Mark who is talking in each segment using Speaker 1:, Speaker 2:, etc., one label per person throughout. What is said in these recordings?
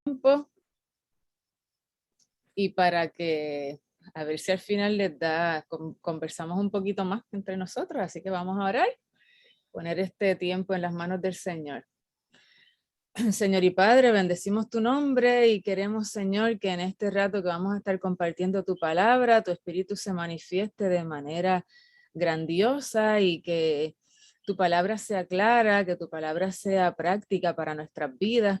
Speaker 1: tiempo y para que a ver si al final les da, conversamos un poquito más entre nosotros, así que vamos a orar, poner este tiempo en las manos del Señor. Señor y Padre, bendecimos tu nombre y queremos, Señor, que en este rato que vamos a estar compartiendo tu palabra, tu Espíritu se manifieste de manera grandiosa y que tu palabra sea clara, que tu palabra sea práctica para nuestras vidas.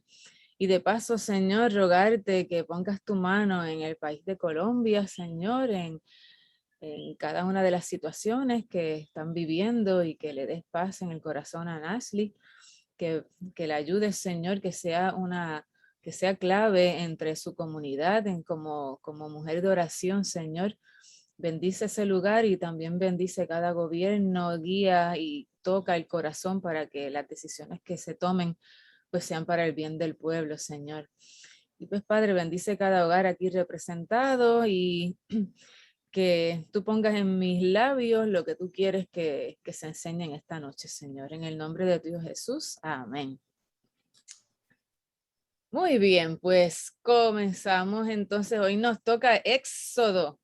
Speaker 1: Y de paso, Señor, rogarte que pongas tu mano en el país de Colombia, Señor, en cada una de las situaciones que están viviendo y que le des paz en el corazón a Nasli. Que le ayude, Señor, que sea clave entre su comunidad, como mujer de oración, Señor. Bendice ese lugar y también bendice cada gobierno, guía y toca el corazón para que las decisiones que se tomen pues sean para el bien del pueblo, Señor. Y pues, Padre, bendice cada hogar aquí representado y que tú pongas en mis labios lo que tú quieres que se enseñen esta noche, Señor. En el nombre de tu Hijo Jesús. Amén. Muy bien, pues comenzamos entonces. Hoy nos toca Éxodo.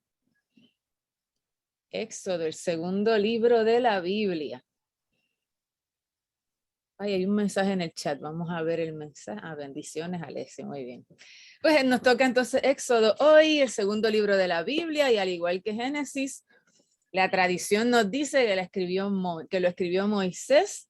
Speaker 1: Éxodo, el segundo libro de la Biblia. Ay, hay un mensaje en el chat. Vamos a ver el mensaje. Bendiciones, Alexia. Muy bien. Pues nos toca entonces Éxodo hoy, el segundo libro de la Biblia, y al igual que Génesis, la tradición nos dice que lo escribió Moisés.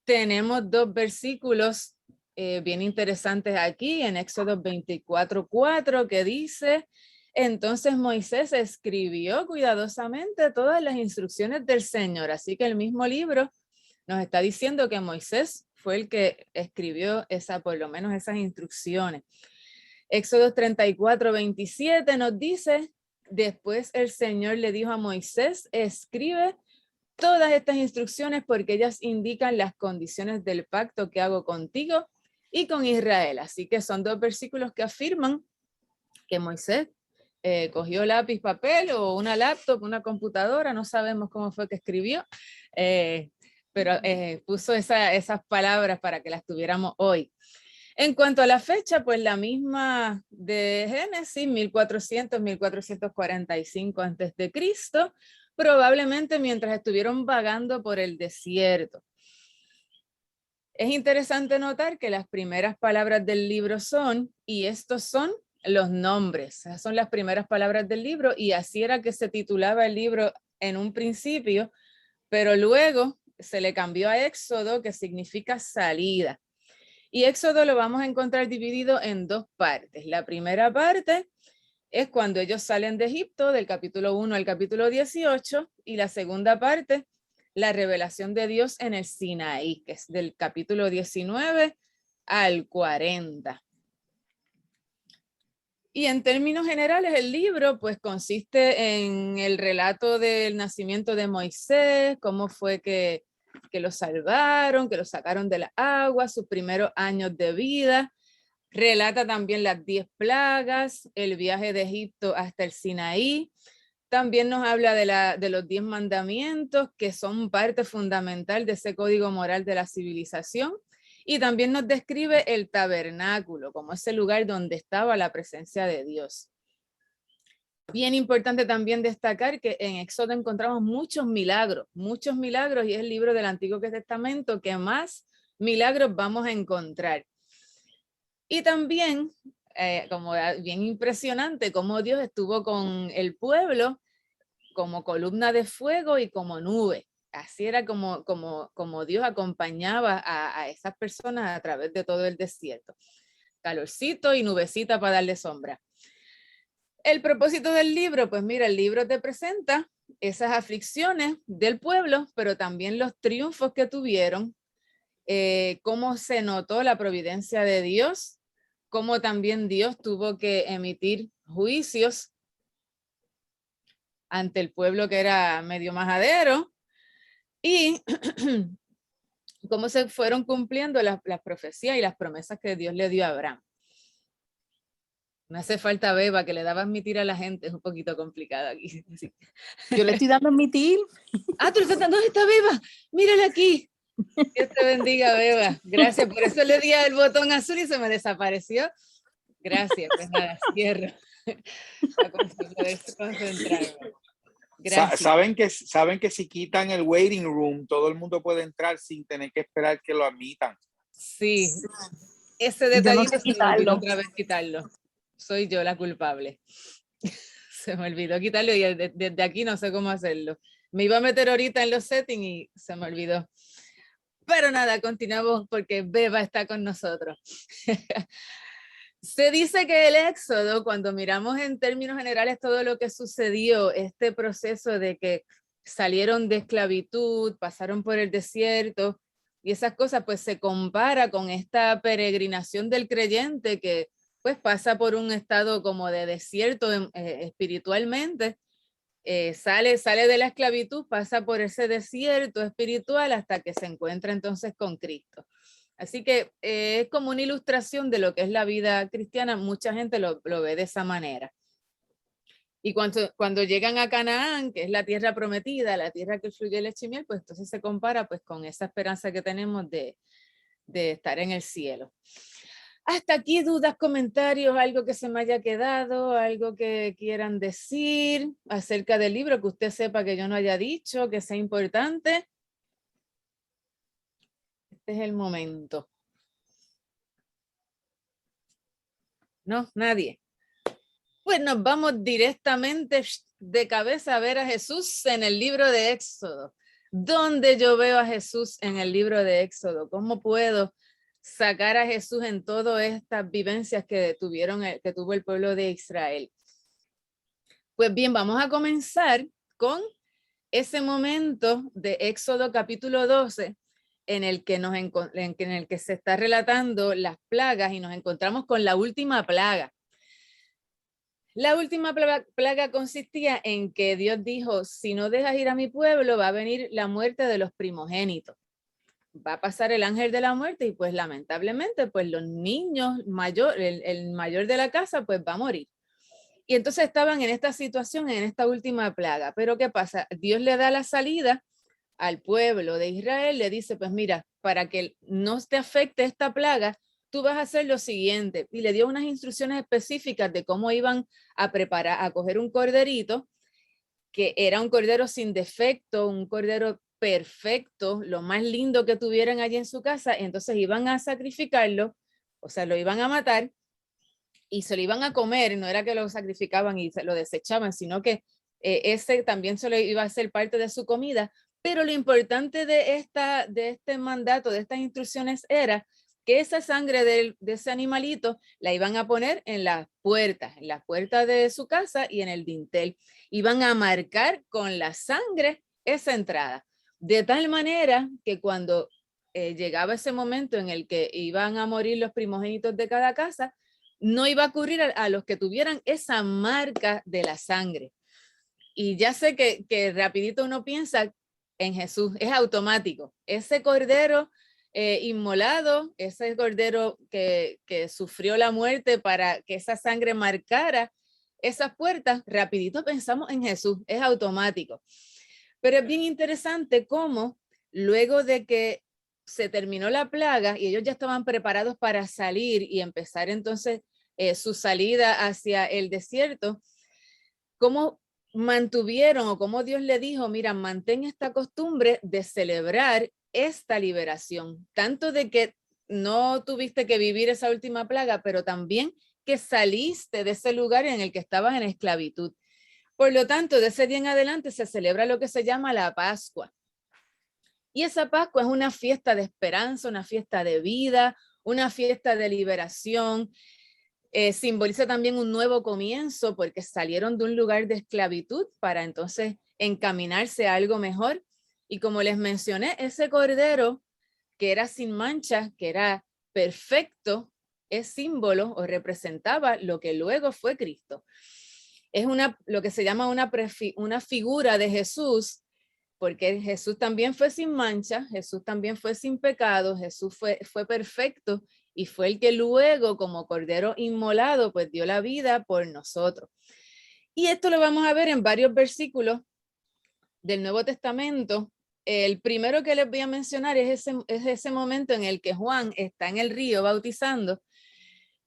Speaker 1: Tenemos dos versículos bien interesantes aquí en Éxodo 24:4 que dice: entonces Moisés escribió cuidadosamente todas las instrucciones del Señor. Así que el mismo libro nos está diciendo que Moisés fue el que escribió por lo menos esas instrucciones. Éxodo 34:27 nos dice: después el Señor le dijo a Moisés, escribe todas estas instrucciones porque ellas indican las condiciones del pacto que hago contigo y con Israel. Así que son dos versículos que afirman que Moisés cogió lápiz, papel o una laptop, una computadora, no sabemos cómo fue que escribió, pero puso esas palabras para que las tuviéramos hoy. En cuanto a la fecha, pues la misma de Génesis, 1400, 1445 a.C., probablemente mientras estuvieron vagando por el desierto. Es interesante notar que las primeras palabras del libro son, y estos son los nombres, esas son las primeras palabras del libro, y así era que se titulaba el libro en un principio, pero luego se le cambió a Éxodo, que significa salida. Y Éxodo lo vamos a encontrar dividido en dos partes. La primera parte es cuando ellos salen de Egipto, del capítulo 1 al capítulo 18, y la segunda parte, la revelación de Dios en el Sinaí, que es del capítulo 19 al 40. Y en términos generales, el libro pues consiste en el relato del nacimiento de Moisés, cómo fue que lo salvaron, que lo sacaron de la agua, sus primeros años de vida. Relata también las 10 plagas, el viaje de Egipto hasta el Sinaí. También nos habla de los 10 mandamientos, que son parte fundamental de ese código moral de la civilización. Y también nos describe el tabernáculo, como ese lugar donde estaba la presencia de Dios. Bien importante también destacar que en Éxodo encontramos muchos milagros, y es el libro del Antiguo Testamento que más milagros vamos a encontrar. Y también, como bien impresionante, cómo Dios estuvo con el pueblo como columna de fuego y como nube. Así era como Dios acompañaba a esas personas a través de todo el desierto. Calorcito y nubecita para darle sombra. El propósito del libro, pues mira, el libro te presenta esas aflicciones del pueblo, pero también los triunfos que tuvieron, cómo se notó la providencia de Dios, cómo también Dios tuvo que emitir juicios ante el pueblo que era medio majadero y cómo se fueron cumpliendo las profecías y las promesas que Dios le dio a Abraham. No hace falta beba, que le daba a admitir a la gente, es un poquito complicado aquí.
Speaker 2: Yo le estoy dando a admitir.
Speaker 1: Tú le estás dando, ¿dónde está beba? Mírala aquí. Dios te bendiga, Beba. Gracias. Por eso le di al botón azul y se me desapareció. Gracias. Pues nada, cierro. Para poder concentrarme. Gracias.
Speaker 2: Saben que si quitan el waiting room, todo el mundo puede entrar sin tener que esperar que lo admitan.
Speaker 1: Sí, ese detallito se me olvidó otra vez quitarlo. Soy yo la culpable. Se me olvidó quitarlo y desde aquí no sé cómo hacerlo. Me iba a meter ahorita en los settings y se me olvidó. Pero nada, continuamos porque Beba está con nosotros. Se dice que el Éxodo, cuando miramos en términos generales todo lo que sucedió, este proceso de que salieron de esclavitud, pasaron por el desierto y esas cosas, pues se compara con esta peregrinación del creyente que pues pasa por un estado como de desierto espiritualmente, sale de la esclavitud, pasa por ese desierto espiritual hasta que se encuentra entonces con Cristo. Así que es como una ilustración de lo que es la vida cristiana. Mucha gente lo ve de esa manera. Y cuando llegan a Canaán, que es la tierra prometida, la tierra que fluye leche y miel, pues entonces se compara pues con esa esperanza que tenemos de estar en el cielo. Hasta aquí, dudas, comentarios, algo que se me haya quedado, algo que quieran decir acerca del libro, que usted sepa que yo no haya dicho, que sea importante. Este es el momento. No, nadie. Pues nos vamos directamente de cabeza a ver a Jesús en el libro de Éxodo. ¿Dónde yo veo a Jesús en el libro de Éxodo? ¿Cómo puedo sacar a Jesús en todas estas vivencias que tuvo el pueblo de Israel? Pues bien, vamos a comenzar con ese momento de Éxodo capítulo 12, en el que se está relatando las plagas y nos encontramos con la última plaga. La última plaga consistía en que Dios dijo, si no dejas ir a mi pueblo, va a venir la muerte de los primogénitos. Va a pasar el ángel de la muerte y pues lamentablemente pues los niños el mayor de la casa pues va a morir. Y entonces estaban en esta situación, en esta última plaga. Pero ¿qué pasa? Dios le da la salida al pueblo de Israel, le dice, pues mira, para que no te afecte esta plaga, tú vas a hacer lo siguiente. Y le dio unas instrucciones específicas de cómo iban a preparar, a coger un corderito, que era un cordero sin defecto, un cordero perfecto, lo más lindo que tuvieran allí en su casa. Entonces iban a sacrificarlo, o sea, lo iban a matar y se lo iban a comer. No era que lo sacrificaban y se lo desechaban, sino que ese también se lo iba a ser parte de su comida. Pero lo importante de este mandato, de estas instrucciones, era que esa sangre de ese animalito la iban a poner en las puertas de su casa y en el dintel. Iban a marcar con la sangre esa entrada. De tal manera que cuando llegaba ese momento en el que iban a morir los primogénitos de cada casa, no iba a ocurrir a los que tuvieran esa marca de la sangre. Y ya sé que rapidito uno piensa en Jesús, es automático. Ese cordero inmolado, ese cordero que sufrió la muerte para que esa sangre marcara esas puertas, rapidito pensamos en Jesús, es automático. Pero es bien interesante cómo luego de que se terminó la plaga y ellos ya estaban preparados para salir y empezar entonces su salida hacia el desierto, cómo mantuvieron o cómo Dios le dijo, mira, mantén esta costumbre de celebrar esta liberación, tanto de que no tuviste que vivir esa última plaga, pero también que saliste de ese lugar en el que estabas en esclavitud. Por lo tanto, de ese día en adelante se celebra lo que se llama la Pascua. Y esa Pascua es una fiesta de esperanza, una fiesta de vida, una fiesta de liberación. Simboliza también un nuevo comienzo porque salieron de un lugar de esclavitud para entonces encaminarse a algo mejor. Y como les mencioné, ese cordero que era sin mancha, que era perfecto, es símbolo o representaba lo que luego fue Cristo. Es lo que se llama una figura de Jesús, porque Jesús también fue sin mancha, Jesús también fue sin pecado, Jesús fue perfecto y fue el que luego como cordero inmolado pues dio la vida por nosotros. Y esto lo vamos a ver en varios versículos del Nuevo Testamento, el primero que les voy a mencionar es ese momento en el que Juan está en el río bautizando,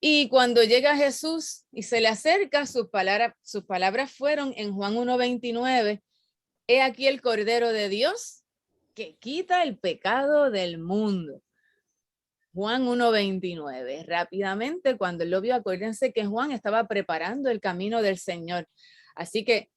Speaker 1: y cuando llega Jesús y se le acerca, sus palabras fueron en Juan 1:29, he aquí el Cordero de Dios que quita el pecado del mundo. Juan 1:29. Rápidamente, cuando él lo vio, acuérdense que Juan estaba preparando el camino del Señor. Así que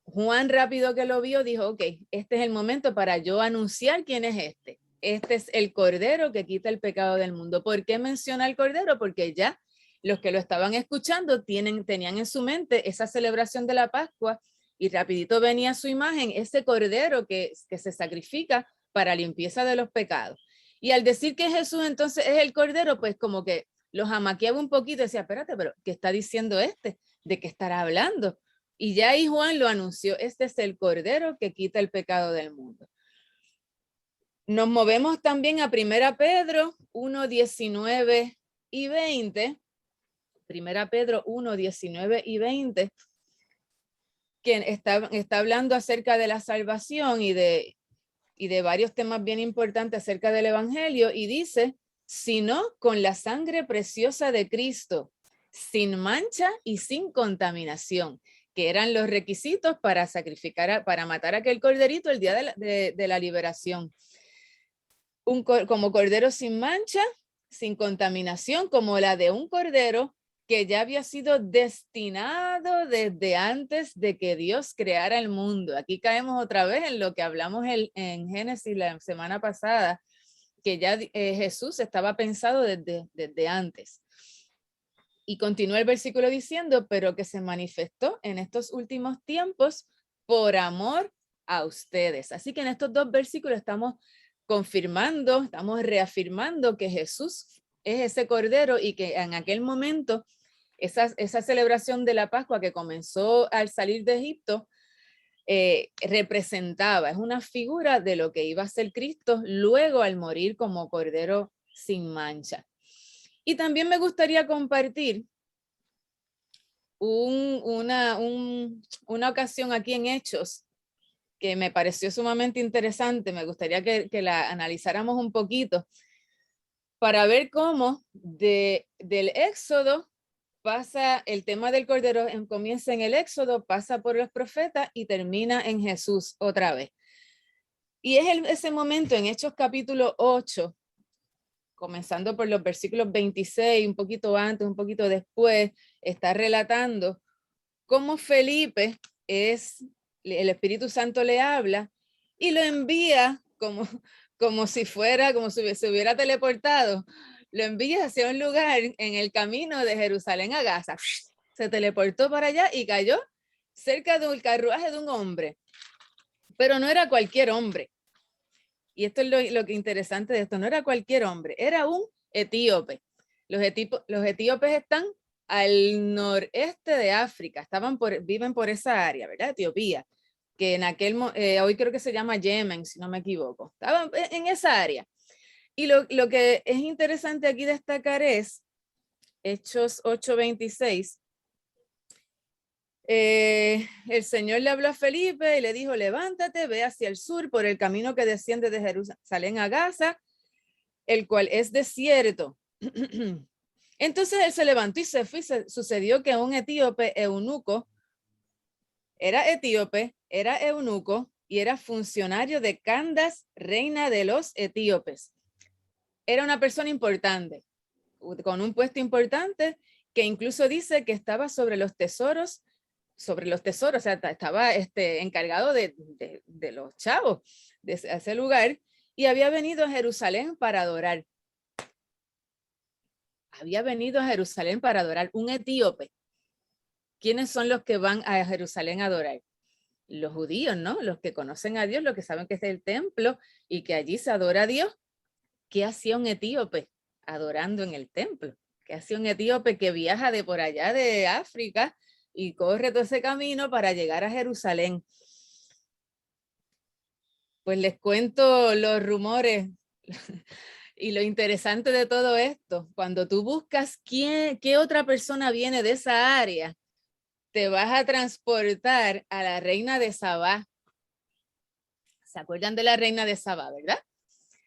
Speaker 1: Juan, rápido que lo vio, dijo, ok, este es el momento para yo anunciar quién es este. Este es el Cordero que quita el pecado del mundo. ¿Por qué menciona el Cordero? Porque ya los que lo estaban escuchando tenían en su mente esa celebración de la Pascua, y rapidito venía su imagen, ese Cordero que se sacrifica para limpieza de los pecados. Y al decir que Jesús entonces es el Cordero, pues como que los amaqueaba un poquito y decía, espérate, pero ¿qué está diciendo este? ¿De qué estará hablando? Y ya ahí Juan lo anunció, este es el Cordero que quita el pecado del mundo. Nos movemos también a 1 Pedro 1:19 y 20. 1 Pedro 1:19 y 20, que está hablando acerca de la salvación y de varios temas bien importantes acerca del Evangelio, y dice, sino con la sangre preciosa de Cristo, sin mancha y sin contaminación, que eran los requisitos para sacrificar, para matar a aquel corderito el día de la liberación. Como cordero sin mancha, sin contaminación, como la de un cordero que ya había sido destinado desde antes de que Dios creara el mundo. Aquí caemos otra vez en lo que hablamos en Génesis la semana pasada, que ya Jesús estaba pensado desde antes. Y continúa el versículo diciendo, pero que se manifestó en estos últimos tiempos por amor a ustedes. Así que en estos dos versículos estamos confirmando, estamos reafirmando que Jesús es ese cordero, y que en aquel momento esa celebración de la Pascua que comenzó al salir de Egipto representaba, es una figura de lo que iba a ser Cristo luego al morir como cordero sin mancha. Y también me gustaría compartir una ocasión aquí en Hechos que me pareció sumamente interesante. Me gustaría que la analizáramos un poquito para ver cómo del Éxodo pasa el tema del Cordero, comienza en el Éxodo, pasa por los profetas y termina en Jesús otra vez. Y es ese momento en Hechos capítulo 8, comenzando por los versículos 26, un poquito antes, un poquito después, está relatando cómo Felipe el Espíritu Santo le habla y lo envía como si se hubiera teleportado, lo envía hacia un lugar en el camino de Jerusalén a Gaza. Se teleportó para allá y cayó cerca del carruaje de un hombre, pero no era cualquier hombre. Y esto es lo que interesante de esto, no era cualquier hombre, era un etíope. Los etíopes están al noreste de África, viven por esa área, ¿verdad? Etiopía, que hoy creo que se llama Yemen, si no me equivoco. Estaban en esa área. Y lo que es interesante aquí destacar es Hechos 8:26. El Señor le habló a Felipe y le dijo, levántate, ve hacia el sur por el camino que desciende de Jerusalén a Gaza, el cual es desierto. Entonces él se levantó y se fue. Sucedió que un etíope eunuco, era etíope, era eunuco y era funcionario de Candace, reina de los etíopes. Era una persona importante, con un puesto importante, que incluso dice que estaba sobre los tesoros, o sea, estaba encargado de los chavos de ese lugar, y había venido a Jerusalén para adorar. Había venido a Jerusalén para adorar, un etíope. ¿Quiénes son los que van a Jerusalén a adorar? Los judíos, ¿no? Los que conocen a Dios, los que saben que es el templo y que allí se adora a Dios. ¿Qué hacía un etíope adorando en el templo? ¿Qué hacía un etíope que viaja de por allá de África y corre todo ese camino para llegar a Jerusalén? Pues les cuento los rumores y lo interesante de todo esto. Cuando tú buscas qué otra persona viene de esa área, te vas a transportar a la reina de Sabá. ¿Se acuerdan de la reina de Sabá, verdad?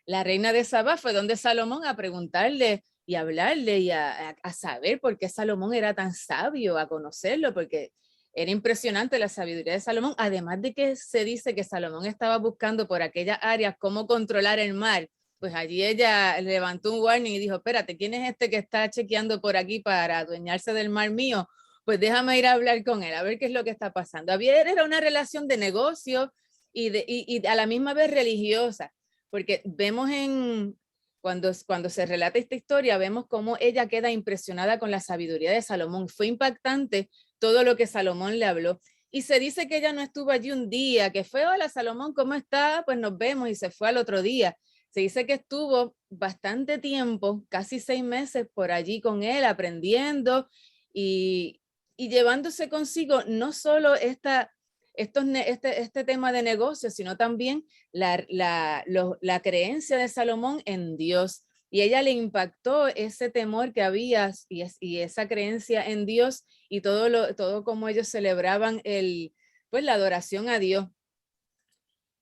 Speaker 1: La reina de Sabá fue donde Salomón a preguntarle y a hablarle y a saber por qué Salomón era tan sabio, a conocerlo, porque era impresionante la sabiduría de Salomón, además de que se dice que Salomón estaba buscando por aquellas áreas cómo controlar el mar. Pues allí ella levantó un warning y dijo, espérate, ¿quién es este que está chequeando por aquí para adueñarse del mar mío? Pues déjame ir a hablar con él, a ver qué es lo que está pasando. Era una relación de negocio y a la misma vez religiosa, porque vemos cuando se relata esta historia, vemos cómo ella queda impresionada con la sabiduría de Salomón. Fue impactante todo lo que Salomón le habló. Y se dice que ella no estuvo allí un día, que fue, hola Salomón, ¿cómo está? Pues nos vemos, y se fue al otro día. Se dice que estuvo bastante tiempo, casi 6 meses por allí con él, aprendiendo y llevándose consigo no solo este tema de negocios, sino también la creencia de Salomón en Dios. Y ella le impactó ese temor que había y esa creencia en Dios y todo como ellos celebraban pues la adoración a Dios.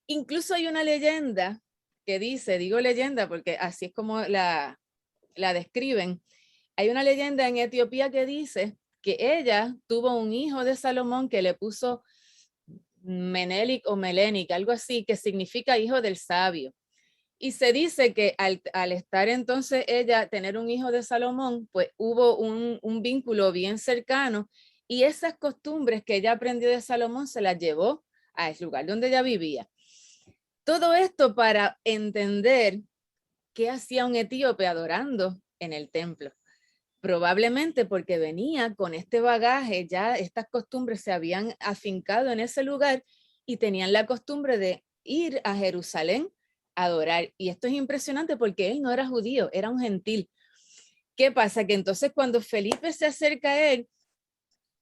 Speaker 1: Incluso hay una leyenda que dice, digo leyenda porque así es como la describen, hay una leyenda en Etiopía que dice que ella tuvo un hijo de Salomón que le puso Menelik o Melenik, algo así, que significa hijo del sabio. Y se dice que al estar entonces ella, tener un hijo de Salomón, pues hubo un vínculo bien cercano y esas costumbres que ella aprendió de Salomón se las llevó al lugar donde ella vivía. Todo esto para entender qué hacía un etíope adorando en el templo. Probablemente porque venía con este bagaje, ya estas costumbres se habían afincado en ese lugar y tenían la costumbre de ir a Jerusalén a adorar. Y esto es impresionante porque él no era judío, era un gentil. ¿Qué pasa? Que entonces cuando Felipe se acerca a él,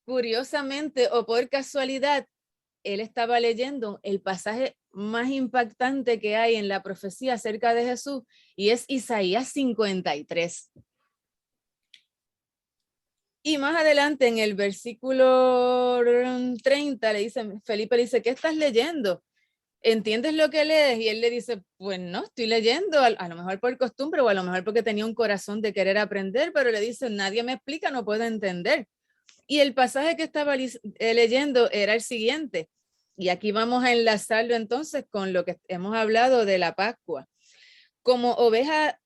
Speaker 1: curiosamente o por casualidad, él estaba leyendo el pasaje más impactante que hay en la profecía acerca de Jesús y es Isaías 53. Y más adelante en el versículo 30 le dice, Felipe le dice, ¿qué estás leyendo? ¿Entiendes lo que lees? Y él le dice, pues no, estoy leyendo, a lo mejor por costumbre o a lo mejor porque tenía un corazón de querer aprender, pero le dice, nadie me explica, no puedo entender. Y el pasaje que estaba leyendo era el siguiente. Y aquí vamos a enlazarlo entonces con lo que hemos hablado de la Pascua. Como oveja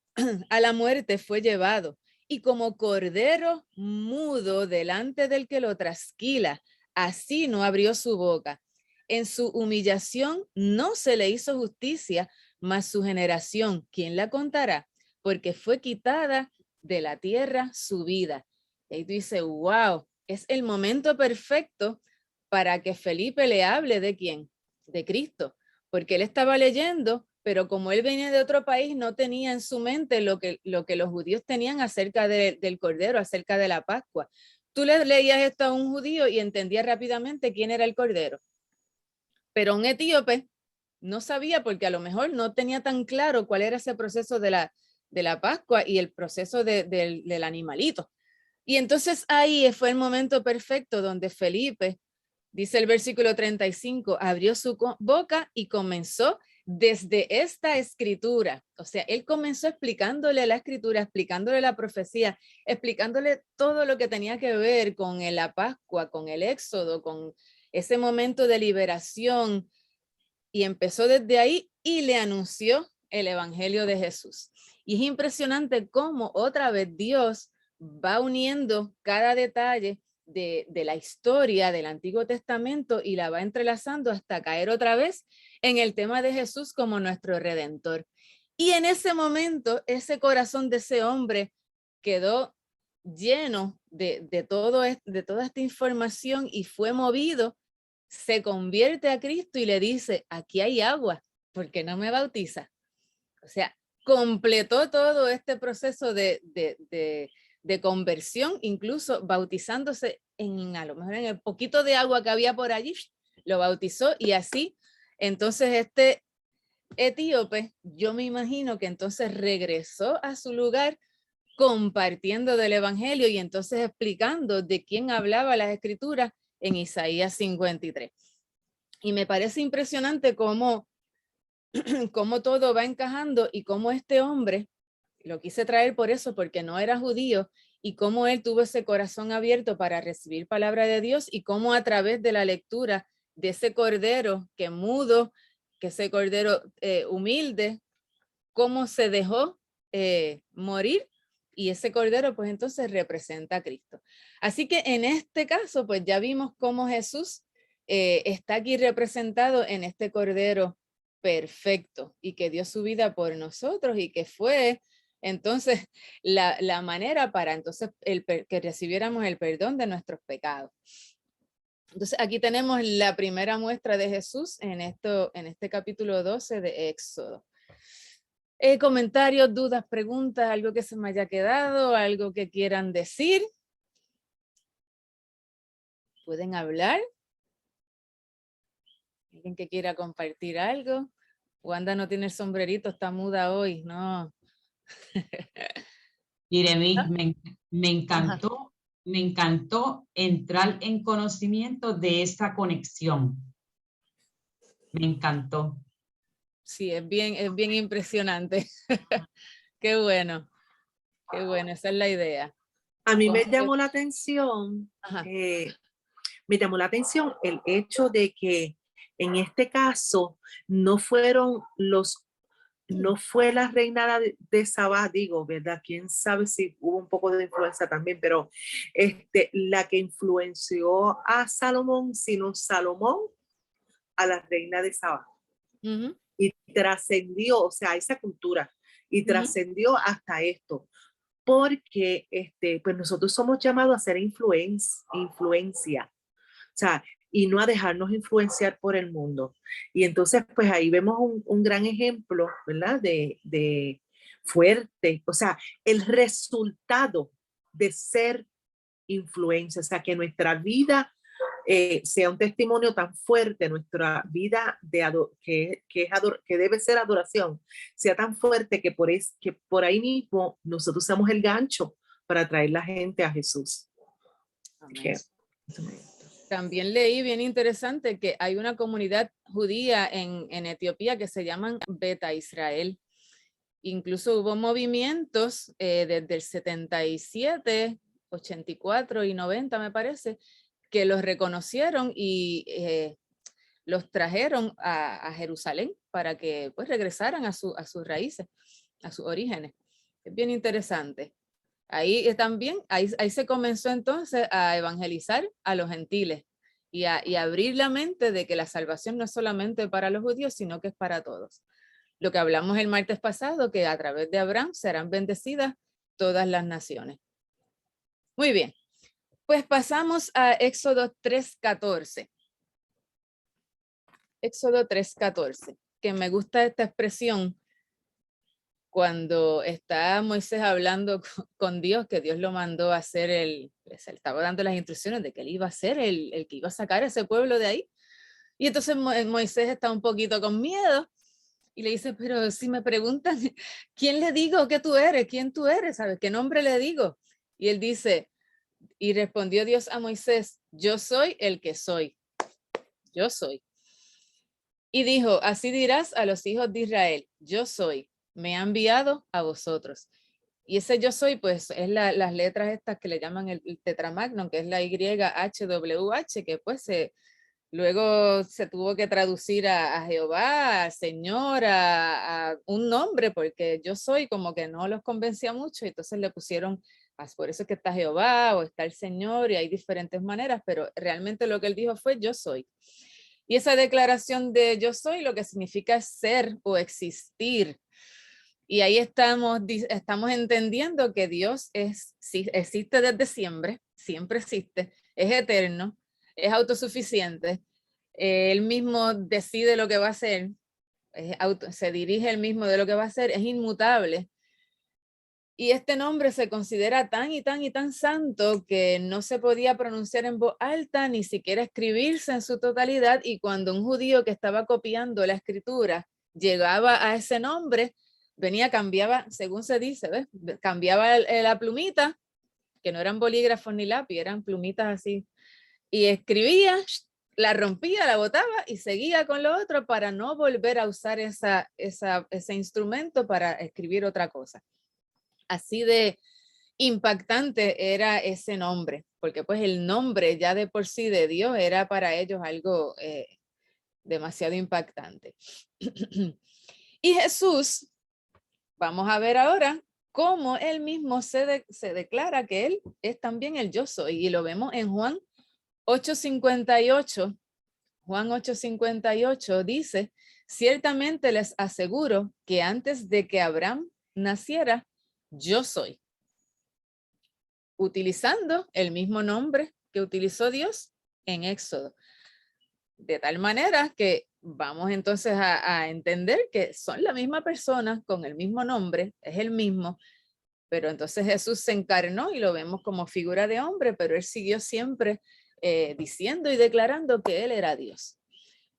Speaker 1: a la muerte fue llevado, y como cordero mudo delante del que lo trasquila, así no abrió su boca. En su humillación no se le hizo justicia, mas su generación, ¿quién la contará? Porque fue quitada de la tierra su vida. Y tú dices, wow, es el momento perfecto para que Felipe le hable de quién, de Cristo, porque él estaba leyendo, pero como él venía de otro país, no tenía en su mente lo que los judíos tenían acerca del Cordero, acerca de la Pascua. Tú le leías esto a un judío y entendía rápidamente quién era el Cordero, pero un etíope no sabía porque a lo mejor no tenía tan claro cuál era ese proceso de la Pascua y el proceso del animalito. Y entonces ahí fue el momento perfecto donde Felipe, dice el versículo 35, abrió su boca y comenzó desde esta escritura. O sea, él comenzó explicándole la escritura, explicándole la profecía, explicándole todo lo que tenía que ver con la Pascua, con el Éxodo, con ese momento de liberación. Y empezó desde ahí y le anunció el Evangelio de Jesús. Y es impresionante cómo otra vez Dios va uniendo cada detalle de la historia del Antiguo Testamento y la va entrelazando hasta caer otra vez en el tema de Jesús como nuestro Redentor. Y en ese momento, ese corazón de ese hombre quedó lleno de toda esta información y fue movido, se convierte a Cristo y le dice, aquí hay agua, ¿por qué no me bautiza? O sea, completó todo este proceso de conversión, incluso bautizándose a lo mejor en el poquito de agua que había por allí, lo bautizó y así, entonces este etíope, yo me imagino que entonces regresó a su lugar compartiendo del evangelio y entonces explicando de quién hablaba las escrituras en Isaías 53. Y me parece impresionante cómo cómo todo va encajando y cómo este hombre, lo quise traer por eso, porque no era judío, y cómo él tuvo ese corazón abierto para recibir palabra de Dios y cómo a través de la lectura de ese cordero que mudo, que ese cordero humilde, cómo se dejó morir, y ese cordero pues entonces representa a Cristo. Así que en este caso pues ya vimos cómo Jesús está aquí representado en este cordero perfecto y que dio su vida por nosotros y que fue entonces la manera para entonces que recibiéramos el perdón de nuestros pecados. Entonces aquí tenemos la primera muestra de Jesús en este capítulo 12 de Éxodo. Comentarios, dudas, preguntas, algo que se me haya quedado, algo que quieran decir. ¿Pueden hablar? ¿Alguien que quiera compartir algo? Wanda no tiene el sombrerito, está muda hoy, no.
Speaker 3: Iremi, me encantó entrar en conocimiento de esa conexión. Me encantó.
Speaker 1: Sí, es bien impresionante. Qué bueno, esa es la idea.
Speaker 4: A mí me llamó la atención, el hecho de que en este caso no fue la reina de Sabá, digo, ¿verdad? Quién sabe si hubo un poco de influencia también, pero la que influenció a Salomón, sino Salomón a la reina de Sabá.
Speaker 1: Uh-huh.
Speaker 4: Y trascendió, o sea, esa cultura, y trascendió hasta esto. Porque pues nosotros somos llamados a ser influencia, o sea, y no a dejarnos influenciar por el mundo. Y entonces, pues ahí vemos un gran ejemplo, ¿verdad? De fuerte, o sea, el resultado de ser influencia, o sea, que nuestra vida sea un testimonio tan fuerte, nuestra vida que debe ser adoración, sea tan fuerte que por ahí mismo nosotros seamos el gancho para traer la gente a Jesús.
Speaker 1: También leí bien interesante que hay una comunidad judía en Etiopía que se llaman Beta Israel. Incluso hubo movimientos desde el 77, 84 y 90 me parece, que los reconocieron y los trajeron a Jerusalén para que pues regresaran a sus raíces, a sus orígenes. Es bien interesante. Ahí también, ahí se comenzó entonces a evangelizar a los gentiles y a abrir la mente de que la salvación no es solamente para los judíos, sino que es para todos. Lo que hablamos el martes pasado, que a través de Abraham serán bendecidas todas las naciones. Muy bien, pues pasamos a Éxodo 3:14. Éxodo 3:14, que me gusta esta expresión cuando está Moisés hablando con Dios, que Dios lo mandó a hacer le estaba dando las instrucciones de que él iba a ser el que iba a sacar a ese pueblo de ahí. Y entonces Moisés está un poquito con miedo y le dice, pero si me preguntan, ¿quién le digo que tú eres? ¿Quién tú eres? ¿Sabes qué nombre le digo? Y él dice, y respondió Dios a Moisés, yo soy el que soy. Yo soy. Y dijo, así dirás a los hijos de Israel, yo soy, me ha enviado a vosotros. Y ese yo soy, pues, es las letras estas que le llaman el tetramagnon, que es la YHWH, que pues luego se tuvo que traducir a Jehová, al Señor, a un nombre, porque yo soy como que no los convencía mucho, y entonces le pusieron, por eso es que está Jehová o está el Señor, y hay diferentes maneras, pero realmente lo que él dijo fue yo soy. Y esa declaración de yo soy lo que significa ser o existir. Y ahí estamos entendiendo que Dios existe desde siempre, siempre existe, es eterno, es autosuficiente, él mismo decide lo que va a hacer, se dirige él mismo de lo que va a hacer, es inmutable. Y este nombre se considera tan y tan y tan santo que no se podía pronunciar en voz alta, ni siquiera escribirse en su totalidad. Y cuando un judío que estaba copiando la escritura llegaba a ese nombre, cambiaba, según se dice, ¿ves? Cambiaba la plumita, que no eran bolígrafos ni lápiz, eran plumitas así, y escribía, la rompía, la botaba y seguía con lo otro para no volver a usar ese instrumento para escribir otra cosa. Así de impactante era ese nombre, porque pues el nombre ya de por sí de Dios era para ellos algo demasiado impactante. Y Jesús, vamos a ver ahora cómo él mismo se declara que él es también el yo soy, y lo vemos en Juan 8:58. Juan 8:58 dice: ciertamente les aseguro que antes de que Abraham naciera, yo soy. Utilizando el mismo nombre que utilizó Dios en Éxodo. De tal manera que vamos entonces a entender que son la misma persona con el mismo nombre, es el mismo, pero entonces Jesús se encarnó y lo vemos como figura de hombre, pero él siguió siempre diciendo y declarando que él era Dios.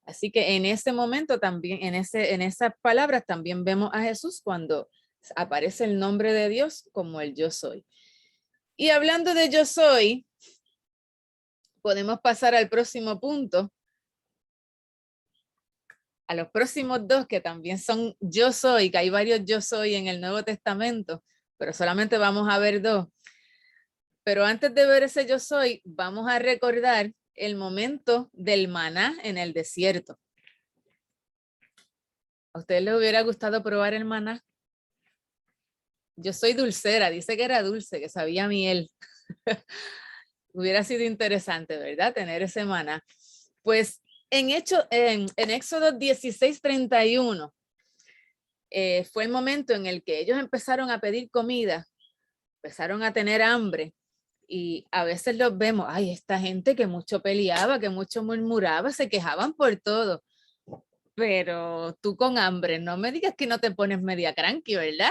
Speaker 1: Así que en ese momento también, en esas palabras también vemos a Jesús cuando aparece el nombre de Dios como el yo soy. Y hablando de yo soy, podemos pasar al próximo punto, a los próximos dos que también son yo soy, que hay varios yo soy en el Nuevo Testamento, pero solamente vamos a ver dos. Pero antes de ver ese yo soy, vamos a recordar el momento del maná en el desierto. ¿A ustedes les hubiera gustado probar el maná? Yo soy dulcera, dice que era dulce, que sabía miel. Hubiera sido interesante, ¿verdad? Tener ese maná. Pues en Éxodo 16:31 fue el momento en el que ellos empezaron a pedir comida, empezaron a tener hambre, y a veces los vemos, ay, esta gente que mucho peleaba, que mucho murmuraba, se quejaban por todo. Pero tú con hambre, no me digas que no te pones media cranky, ¿verdad?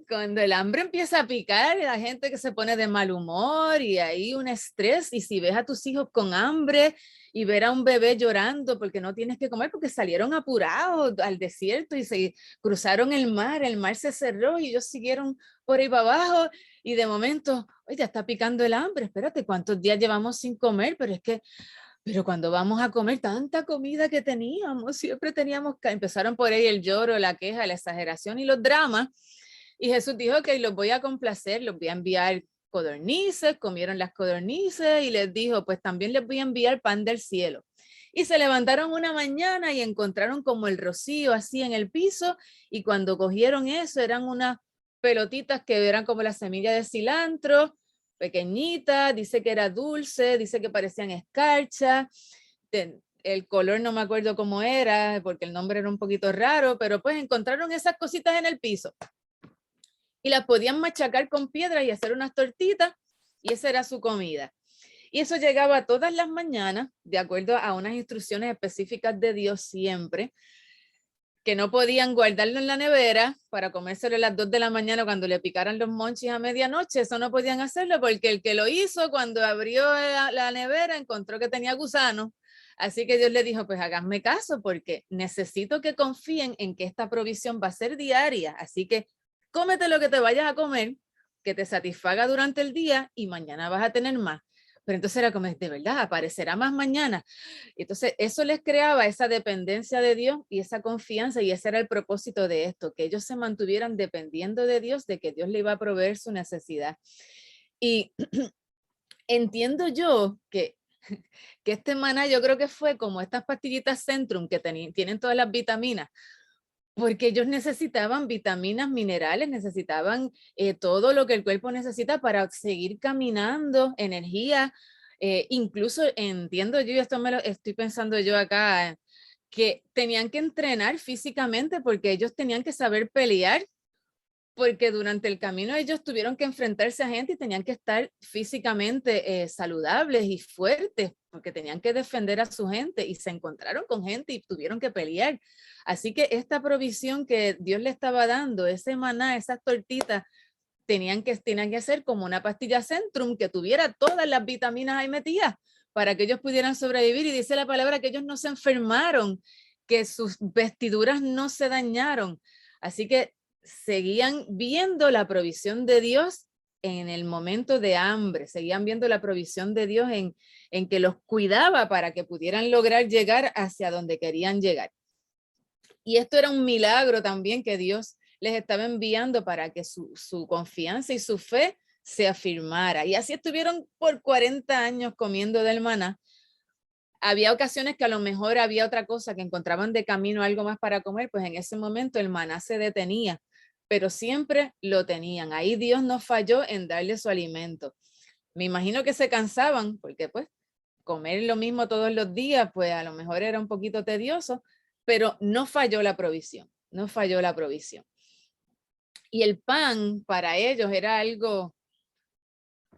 Speaker 1: Cuando el hambre empieza a picar, la gente que se pone de mal humor y hay un estrés, y si ves a tus hijos con hambre y ver a un bebé llorando porque no tienes que comer porque salieron apurados al desierto y se cruzaron el mar se cerró y ellos siguieron por ahí para abajo y de momento, oye, ya está picando el hambre, espérate, ¿cuántos días llevamos sin comer? Pero cuando vamos a comer tanta comida que teníamos, siempre teníamos que, empezaron por ahí el lloro, la queja, la exageración y los dramas. Y Jesús dijo, ok, los voy a complacer, los voy a enviar codornices, comieron las codornices y les dijo, pues también les voy a enviar pan del cielo. Y se levantaron una mañana y encontraron como el rocío así en el piso, y cuando cogieron eso eran unas pelotitas que eran como la semilla de cilantro, pequeñitas, dice que era dulce, dice que parecían escarcha, el color no me acuerdo cómo era porque el nombre era un poquito raro, pero pues encontraron esas cositas en el piso y las podían machacar con piedra y hacer unas tortitas, y esa era su comida. Y eso llegaba todas las mañanas, de acuerdo a unas instrucciones específicas de Dios siempre, que no podían guardarlo en la nevera para comérselo a las 2 de la mañana cuando le picaran los monchis a medianoche. Eso no podían hacerlo porque el que lo hizo, cuando abrió la nevera, encontró que tenía gusanos. Así que Dios le dijo, pues háganme caso porque necesito que confíen en que esta provisión va a ser diaria. Así que cómete lo que te vayas a comer, que te satisfaga durante el día y mañana vas a tener más. Pero entonces era como, de verdad, aparecerá más mañana. Entonces eso les creaba esa dependencia de Dios y esa confianza, y ese era el propósito de esto, que ellos se mantuvieran dependiendo de Dios, de que Dios le iba a proveer su necesidad. Y entiendo yo que este maná, yo creo que fue como estas pastillitas Centrum que tienen todas las vitaminas, porque ellos necesitaban vitaminas, minerales, necesitaban todo lo que el cuerpo necesita para seguir caminando, energía. Incluso entiendo yo, y esto me lo estoy pensando yo acá, que tenían que entrenar físicamente porque ellos tenían que saber pelear, porque durante el camino ellos tuvieron que enfrentarse a gente y tenían que estar físicamente saludables y fuertes, porque tenían que defender a su gente y se encontraron con gente y tuvieron que pelear. Así que esta provisión que Dios le estaba dando, ese maná, esas tortitas, tenían que ser como una pastilla Centrum que tuviera todas las vitaminas ahí metidas para que ellos pudieran sobrevivir. Y dice la palabra que ellos no se enfermaron, que sus vestiduras no se dañaron. Así que seguían viendo la provisión de Dios en el momento de hambre, seguían viendo la provisión de Dios en que los cuidaba para que pudieran lograr llegar hacia donde querían llegar. Y esto era un milagro también que Dios les estaba enviando para que su confianza y su fe se afirmara. Y así estuvieron por 40 años comiendo del maná. Había ocasiones que a lo mejor había otra cosa que encontraban de camino, algo más para comer, pues en ese momento el maná se detenía, pero siempre lo tenían. Ahí Dios no falló en darle su alimento. Me imagino que se cansaban porque pues comer lo mismo todos los días, pues a lo mejor era un poquito tedioso, pero no falló la provisión, no falló la provisión. Y el pan para ellos era algo,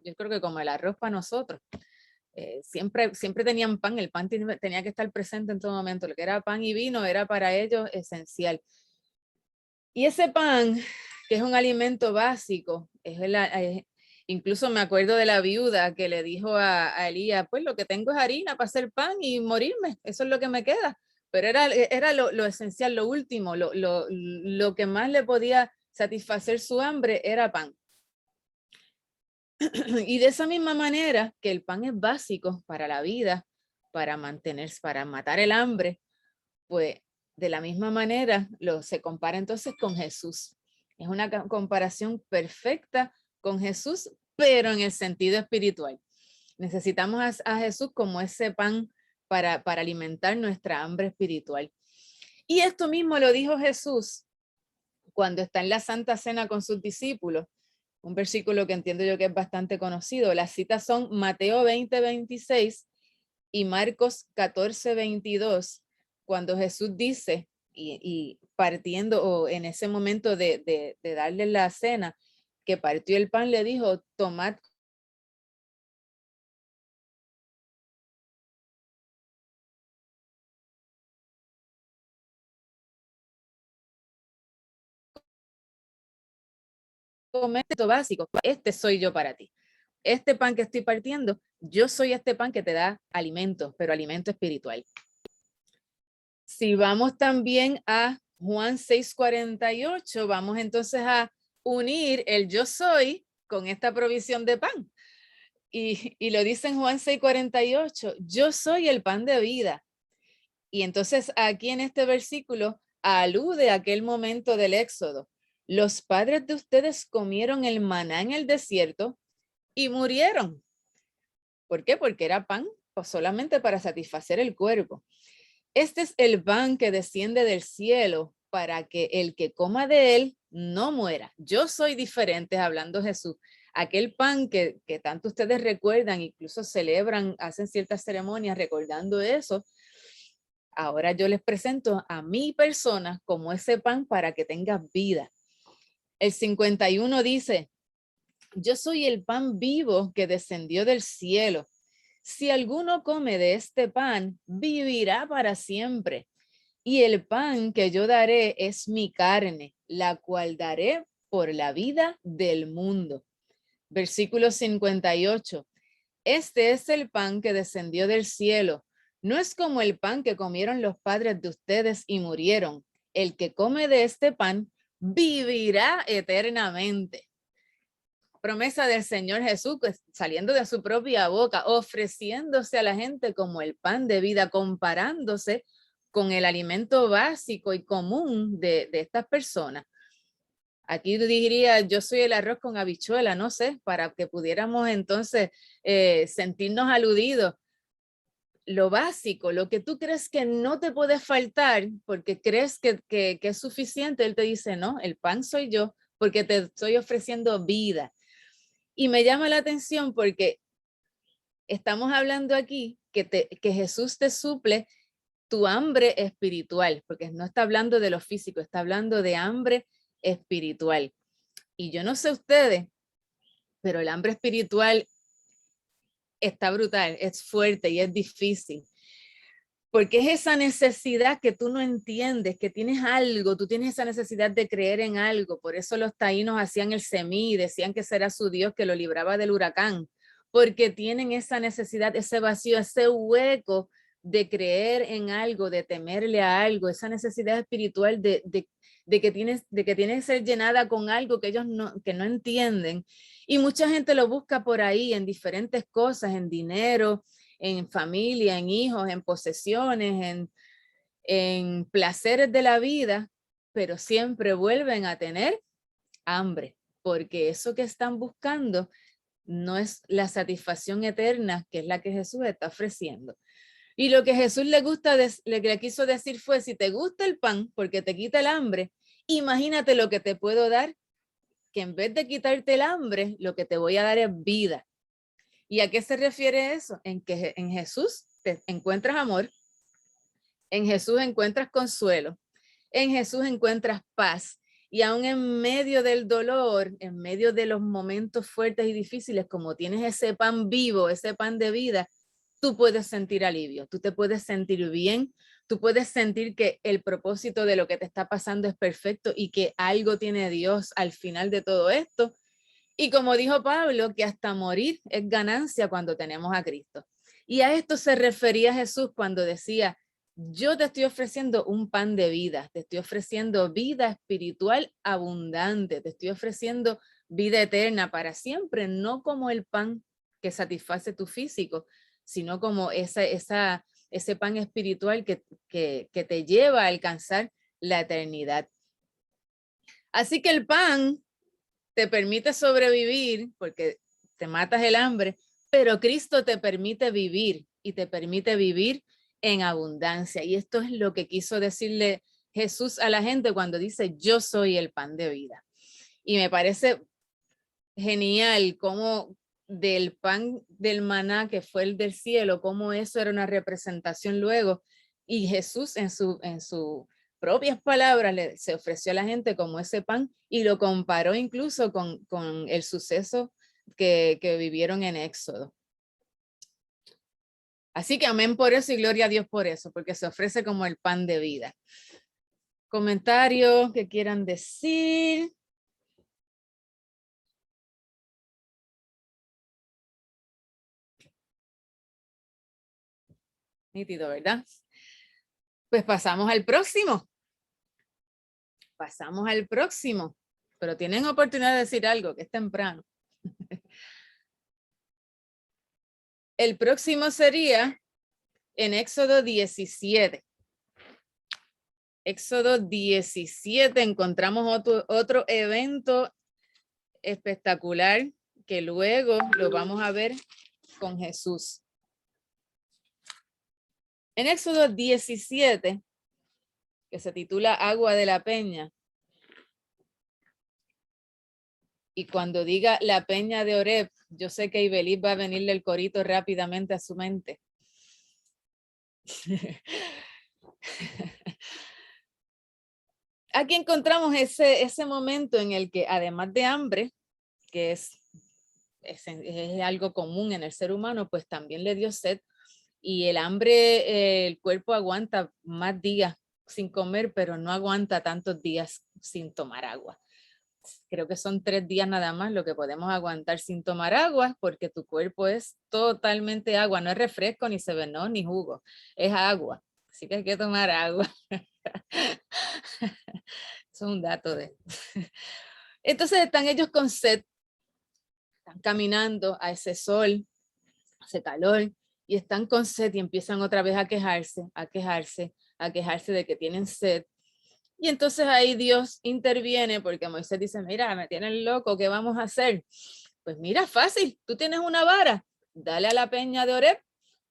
Speaker 1: yo creo que como el arroz para nosotros. Siempre tenían pan, el pan tenía que estar presente en todo momento, lo que era pan y vino era para ellos esencial. Y ese pan, que es un alimento básico, incluso me acuerdo de la viuda que le dijo a Elías, pues lo que tengo es harina para hacer pan y morirme, eso es lo que me queda. Pero era lo esencial, lo último, lo que más le podía satisfacer su hambre era pan. Y de esa misma manera que el pan es básico para la vida, para matar el hambre, pues de la misma manera se compara entonces con Jesús. Es una comparación perfecta con Jesús, pero en el sentido espiritual. Necesitamos a Jesús como ese pan para alimentar nuestra hambre espiritual. Y esto mismo lo dijo Jesús cuando está en la Santa Cena con sus discípulos. Un versículo que entiendo yo que es bastante conocido. Las citas son Mateo 20:26 y Marcos 14:22, cuando Jesús dice, y partiendo o en ese momento de darle la cena, que partió el pan, le dijo, tomad esto básico, este soy yo para ti. Este pan que estoy partiendo, yo soy este pan que te da alimento, pero alimento espiritual. Si vamos también a Juan 6:48, vamos entonces a unir el yo soy con esta provisión de pan. Y lo dice en Juan 6:48, yo soy el pan de vida. Y entonces aquí en este versículo alude a aquel momento del Éxodo. Los padres de ustedes comieron el maná en el desierto y murieron. ¿Por qué? Porque era pan solamente para satisfacer el cuerpo. Este es el pan que desciende del cielo para que el que coma de él no muera. Yo soy diferente, hablando Jesús. Aquel pan que tanto ustedes recuerdan, incluso celebran, hacen ciertas ceremonias recordando eso. Ahora yo les presento a mi persona como ese pan para que tengas vida. El 51 dice, yo soy el pan vivo que descendió del cielo. Si alguno come de este pan, vivirá para siempre. Y el pan que yo daré es mi carne, la cual daré por la vida del mundo. Versículo 58. Este es el pan que descendió del cielo. No es como el pan que comieron los padres de ustedes y murieron. El que come de este pan vivirá eternamente. Promesa del Señor Jesús, saliendo de su propia boca, ofreciéndose a la gente como el pan de vida, comparándose con el alimento básico y común de estas personas. Aquí diría, yo soy el arroz con habichuela, no sé, para que pudiéramos entonces sentirnos aludidos. Lo básico, lo que tú crees que no te puede faltar, porque crees que es suficiente, Él te dice, no, el pan soy yo, porque te estoy ofreciendo vida. Y me llama la atención porque estamos hablando aquí que Jesús te suple tu hambre espiritual, porque no está hablando de lo físico, está hablando de hambre espiritual. Y yo no sé ustedes, pero el hambre espiritual está brutal, es fuerte y es difícil. Porque es esa necesidad que tú no entiendes, que tienes algo, tú tienes esa necesidad de creer en algo. Por eso los taínos hacían el semí, decían que ese era su Dios que lo libraba del huracán, porque tienen esa necesidad, ese vacío, ese hueco de creer en algo, de temerle a algo, esa necesidad espiritual de que tienes que ser llenada con algo que ellos que no entienden. Y mucha gente lo busca por ahí en diferentes cosas, en dinero, en familia, en hijos, en posesiones, en placeres de la vida, pero siempre vuelven a tener hambre, porque eso que están buscando no es la satisfacción eterna, que es la que Jesús está ofreciendo. Y lo que Jesús le quiso decir fue, si te gusta el pan porque te quita el hambre, imagínate lo que te puedo dar, que en vez de quitarte el hambre, lo que te voy a dar es vida. ¿Y a qué se refiere eso? En que en Jesús te encuentras amor, en Jesús encuentras consuelo, en Jesús encuentras paz. Y aún en medio del dolor, en medio de los momentos fuertes y difíciles, como tienes ese pan vivo, ese pan de vida, tú puedes sentir alivio, tú te puedes sentir bien, tú puedes sentir que el propósito de lo que te está pasando es perfecto y que algo tiene Dios al final de todo esto. Y como dijo Pablo, que hasta morir es ganancia cuando tenemos a Cristo. Y a esto se refería Jesús cuando decía, yo te estoy ofreciendo un pan de vida, te estoy ofreciendo vida espiritual abundante, te estoy ofreciendo vida eterna para siempre, no como el pan que satisface tu físico, sino como ese pan espiritual que te lleva a alcanzar la eternidad. Así que el pan te permite sobrevivir porque te matas el hambre, pero Cristo te permite vivir y te permite vivir en abundancia. Y esto es lo que quiso decirle Jesús a la gente cuando dice, yo soy el pan de vida. Y me parece genial cómo del pan del maná que fue el del cielo, cómo eso era una representación luego. Y Jesús en su propias palabras se ofreció a la gente como ese pan y lo comparó incluso con el suceso que vivieron en Éxodo. Así que amén por eso y gloria a Dios por eso, porque se ofrece como el pan de vida. Comentarios que quieran decir. Nítido, ¿verdad? Pues pasamos al próximo. Pasamos al próximo. Pero tienen oportunidad de decir algo, que es temprano. El próximo sería en Éxodo 17. Éxodo 17 encontramos otro evento espectacular que luego lo vamos a ver con Jesús. En Éxodo 17, que se titula Agua de la Peña, y cuando diga la peña de Oreb, yo sé que Ibelí va a venirle el corito rápidamente a su mente. Aquí encontramos ese momento en el que además de hambre, que es algo común en el ser humano, pues también le dio sed. Y el hambre, el cuerpo aguanta más días sin comer, pero no aguanta tantos días sin tomar agua. Creo que son 3 días nada más lo que podemos aguantar sin tomar agua, porque tu cuerpo es totalmente agua, no es refresco, ni Sevenol, ni jugo, es agua. Así que hay que tomar agua. Eso es un dato de... Entonces están ellos con sed, están caminando a ese sol, hace calor, y están con sed y empiezan otra vez a quejarse de que tienen sed. Y entonces ahí Dios interviene porque Moisés dice, mira, me tienen loco, ¿qué vamos a hacer? Pues mira, fácil, tú tienes una vara, dale a la peña de Oreb,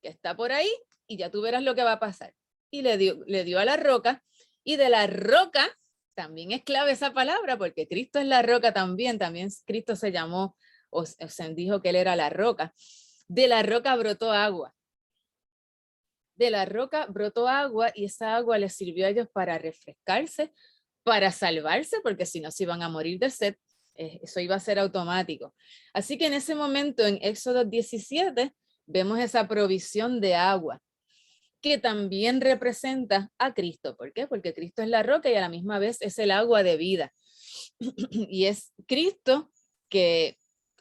Speaker 1: que está por ahí, y ya tú verás lo que va a pasar. Y le dio a la roca, y de la roca, también es clave esa palabra, porque Cristo es la roca también Cristo se llamó, o se dijo que él era la roca. De la roca brotó agua. De la roca brotó agua y esa agua les sirvió a ellos para refrescarse, para salvarse, porque si no se iban a morir de sed, eso iba a ser automático. Así que en ese momento, en Éxodo 17, vemos esa provisión de agua, que también representa a Cristo. ¿Por qué? Porque Cristo es la roca y a la misma vez es el agua de vida. Y es Cristo que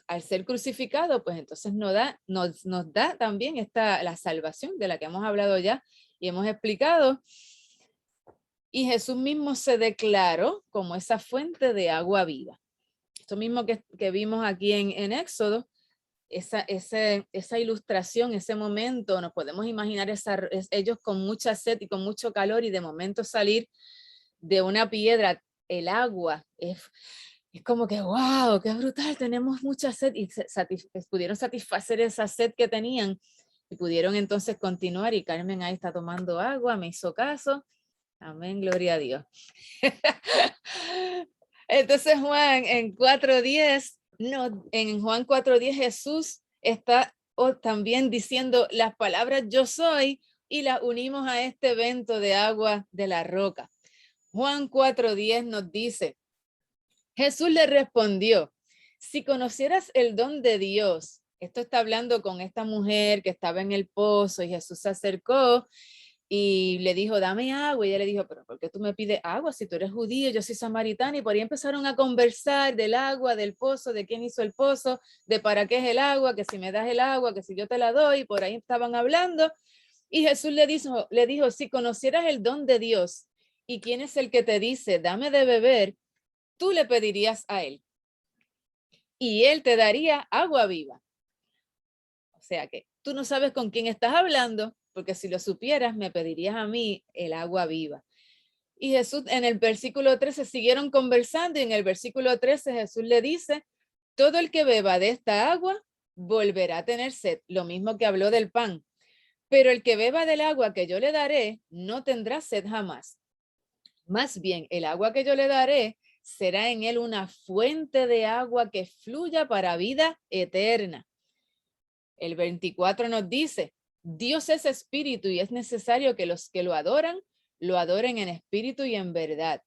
Speaker 1: al ser crucificado, pues entonces nos da también la salvación de la que hemos hablado ya y hemos explicado. Y Jesús mismo se declaró como esa fuente de agua viva. Esto mismo que vimos aquí en Éxodo, esa ilustración, ese momento, nos podemos imaginar ellos con mucha sed y con mucho calor y de momento salir de una piedra, el agua, es como que, wow, qué brutal, tenemos mucha sed y pudieron satisfacer esa sed que tenían y pudieron entonces continuar y Carmen ahí está tomando agua, me hizo caso. Amén, gloria a Dios. Entonces Juan en 4:10, en Juan 4:10 Jesús está también diciendo las palabras yo soy y las unimos a este evento de agua de la roca. Juan 4:10 nos dice, Jesús le respondió, si conocieras el don de Dios, esto está hablando con esta mujer que estaba en el pozo y Jesús se acercó y le dijo, dame agua. Y ella le dijo, pero ¿por qué tú me pides agua? Si tú eres judío, yo soy samaritana. Y por ahí empezaron a conversar del agua, del pozo, de quién hizo el pozo, de para qué es el agua, que si me das el agua, que si yo te la doy. Por ahí estaban hablando. Y Jesús le dijo, si conocieras el don de Dios y quién es el que te dice, dame de beber, tú le pedirías a él. Y él te daría agua viva. O sea que tú no sabes con quién estás hablando, porque si lo supieras, me pedirías a mí el agua viva. Y Jesús en el versículo 13 siguieron conversando y en el versículo 13 Jesús le dice, todo el que beba de esta agua volverá a tener sed, lo mismo que habló del pan. Pero el que beba del agua que yo le daré no tendrá sed jamás. Más bien, el agua que yo le daré será en él una fuente de agua que fluya para vida eterna. El 24 nos dice, Dios es espíritu y es necesario que los que lo adoren en espíritu y en verdad.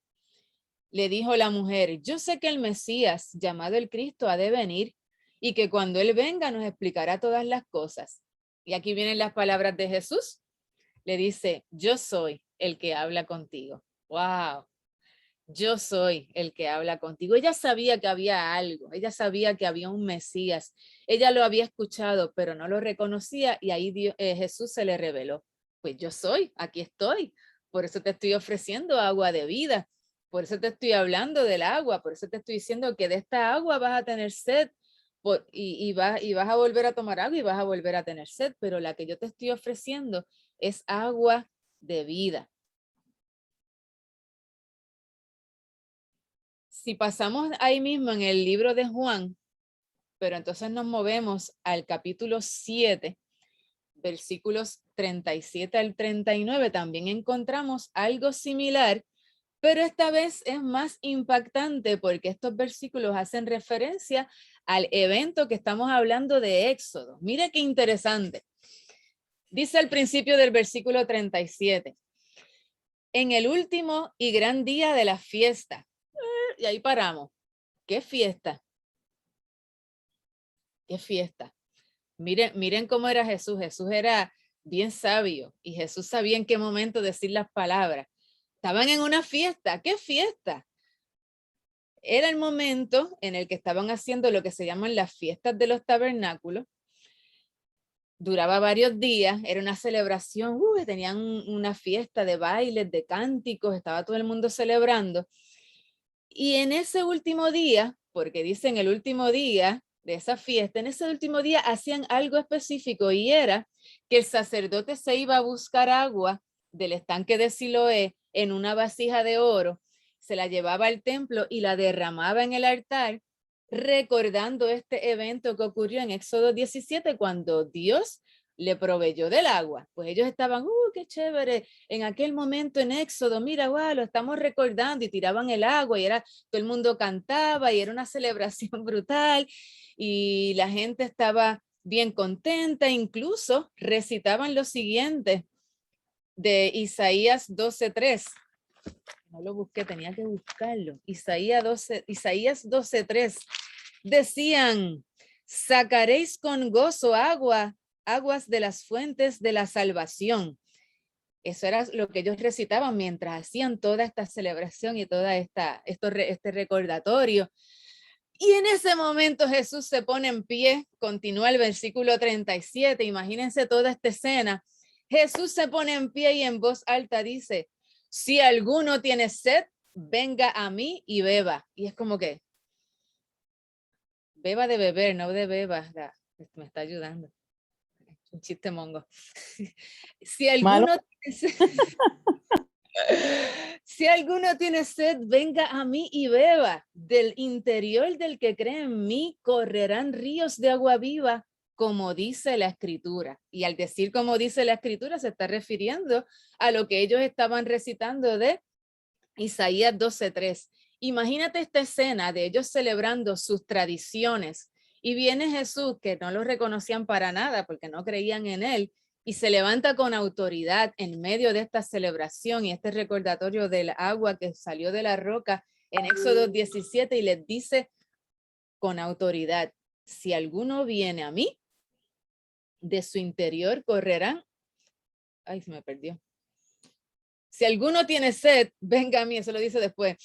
Speaker 1: Le dijo la mujer, yo sé que el Mesías, llamado el Cristo, ha de venir y que cuando él venga nos explicará todas las cosas. Y aquí vienen las palabras de Jesús. Le dice, yo soy el que habla contigo. ¡Wow! Yo soy el que habla contigo. Ella sabía que había algo, ella sabía que había un Mesías, ella lo había escuchado, pero no lo reconocía y ahí Jesús se le reveló. Pues yo soy, aquí estoy, por eso te estoy ofreciendo agua de vida, por eso te estoy hablando del agua, por eso te estoy diciendo que de esta agua vas a tener sed y vas a volver a tomar agua y vas a volver a tener sed, pero la que yo te estoy ofreciendo es agua de vida. Si pasamos ahí mismo en el libro de Juan, pero entonces nos movemos al capítulo 7, versículos 37 al 39, también encontramos algo similar, pero esta vez es más impactante porque estos versículos hacen referencia al evento que estamos hablando de Éxodo. Mire qué interesante. Dice al principio del versículo 37, en el último y gran día de la fiesta. Y ahí paramos. ¿Qué fiesta? ¿Qué fiesta? Miren cómo era Jesús. Jesús era bien sabio y Jesús sabía en qué momento decir las palabras. Estaban en una fiesta. ¿Qué fiesta? Era el momento en el que estaban haciendo lo que se llaman las fiestas de los tabernáculos. Duraba varios días, era una celebración, tenían una fiesta de bailes, de cánticos, estaba todo el mundo celebrando. Y en ese último día, porque dicen el último día de esa fiesta, en ese último día hacían algo específico y era que el sacerdote se iba a buscar agua del estanque de Siloé en una vasija de oro, se la llevaba al templo y la derramaba en el altar, recordando este evento que ocurrió en Éxodo 17 cuando Dios le proveyó del agua. Pues ellos estaban, qué chévere, en aquel momento en Éxodo, mira, wow, lo estamos recordando, y tiraban el agua y todo el mundo cantaba y era una celebración brutal y la gente estaba bien contenta, incluso recitaban lo siguiente de Isaías 12:3. No lo busqué, tenía que buscarlo. Isaías 12:3. Decían, sacaréis con gozo aguas de las fuentes de la salvación. Eso era lo que ellos recitaban mientras hacían toda esta celebración y toda este recordatorio. Y en ese momento Jesús se pone en pie, continúa el versículo 37, imagínense toda esta escena. Jesús se pone en pie y en voz alta dice, si alguno tiene sed, venga a mí y beba. Y es como que, beba de beber, no de beba. Me está ayudando. Un chiste mongo. Si alguno tiene sed, si alguno tiene sed, venga a mí y beba. Del interior del que cree en mí correrán ríos de agua viva, como dice la escritura. Y al decir como dice la escritura, se está refiriendo a lo que ellos estaban recitando de Isaías 12:3. Imagínate esta escena de ellos celebrando sus tradiciones y viene Jesús, que no lo reconocían para nada porque no creían en él, y se levanta con autoridad en medio de esta celebración y este recordatorio del agua que salió de la roca en Éxodo 17 y les dice con autoridad, si alguno viene a mí, de su interior correrán. Ay, se me perdió. Si alguno tiene sed, venga a mí, eso lo dice después.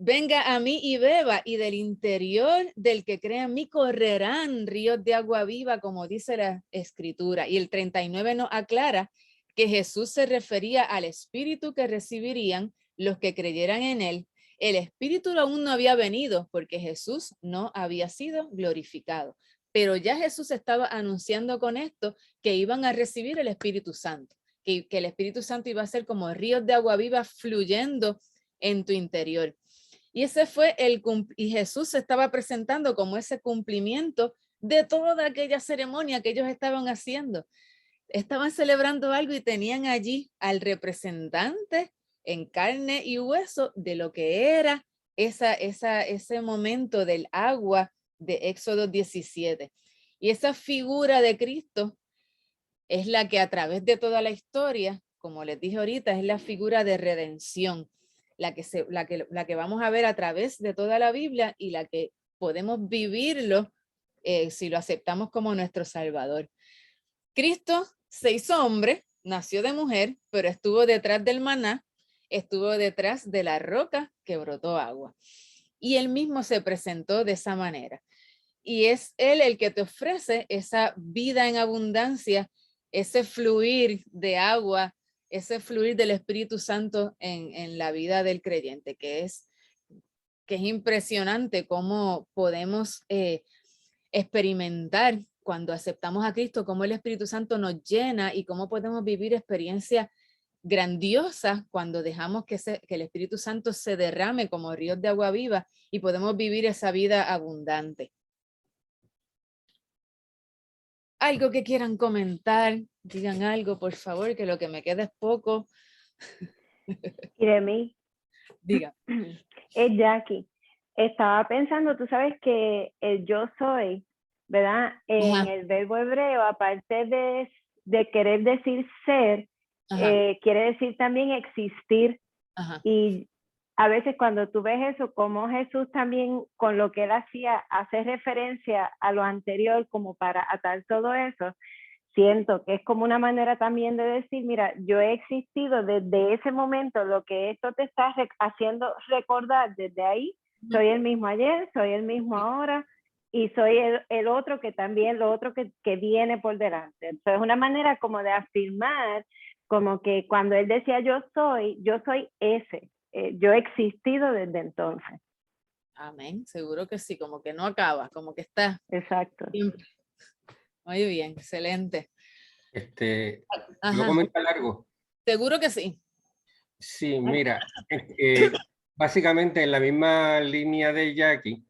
Speaker 1: Venga a mí y beba, y del interior del que cree en mí correrán ríos de agua viva, como dice la escritura. Y el 39 nos aclara que Jesús se refería al espíritu que recibirían los que creyeran en él. El espíritu aún no había venido porque Jesús no había sido glorificado. Pero ya Jesús estaba anunciando con esto que iban a recibir el Espíritu Santo, que el Espíritu Santo iba a ser como ríos de agua viva fluyendo en tu interior. Y ese fue y Jesús se estaba presentando como ese cumplimiento de toda aquella ceremonia que ellos estaban haciendo. Estaban celebrando algo y tenían allí al representante en carne y hueso de lo que era ese momento del agua de Éxodo 17. Y esa figura de Cristo es la que a través de toda la historia, como les dije ahorita, es la figura de redención, la que vamos a ver a través de toda la Biblia y la que podemos vivirlo si lo aceptamos como nuestro Salvador. Cristo se hizo hombre, nació de mujer, pero estuvo detrás del maná, estuvo detrás de la roca que brotó agua. Y él mismo se presentó de esa manera. Y es él el que te ofrece esa vida en abundancia, ese fluir de agua, ese fluir del Espíritu Santo en la vida del creyente, que es impresionante cómo podemos experimentar cuando aceptamos a Cristo, cómo el Espíritu Santo nos llena y cómo podemos vivir experiencias grandiosas cuando dejamos que el Espíritu Santo se derrame como ríos de agua viva y podemos vivir esa vida abundante. Algo que quieran comentar, digan algo, por favor, que lo que me queda es poco.
Speaker 5: Y de mí.
Speaker 1: Diga.
Speaker 5: Es Jackie. Estaba pensando, tú sabes que el yo soy, ¿verdad? En el verbo hebreo, aparte de querer decir ser, quiere decir también existir.
Speaker 1: Ajá.
Speaker 5: Y a veces cuando tú ves eso, como Jesús también con lo que él hacía, hace referencia a lo anterior como para atar todo eso, siento que es como una manera también de decir, mira, yo he existido desde ese momento, lo que esto te está haciendo recordar desde ahí, soy el mismo ayer, soy el mismo ahora, y soy el otro que también, lo otro que viene por delante. Entonces es una manera como de afirmar, como que cuando él decía yo soy ese. Yo he existido desde entonces.
Speaker 1: Amén, seguro que sí, como que no acaba, como que está.
Speaker 5: Exacto.
Speaker 1: Siempre. Muy bien, excelente.
Speaker 6: ¿Puedo comentar algo?
Speaker 1: Seguro que sí.
Speaker 6: Sí, mira, básicamente en la misma línea de Jackie,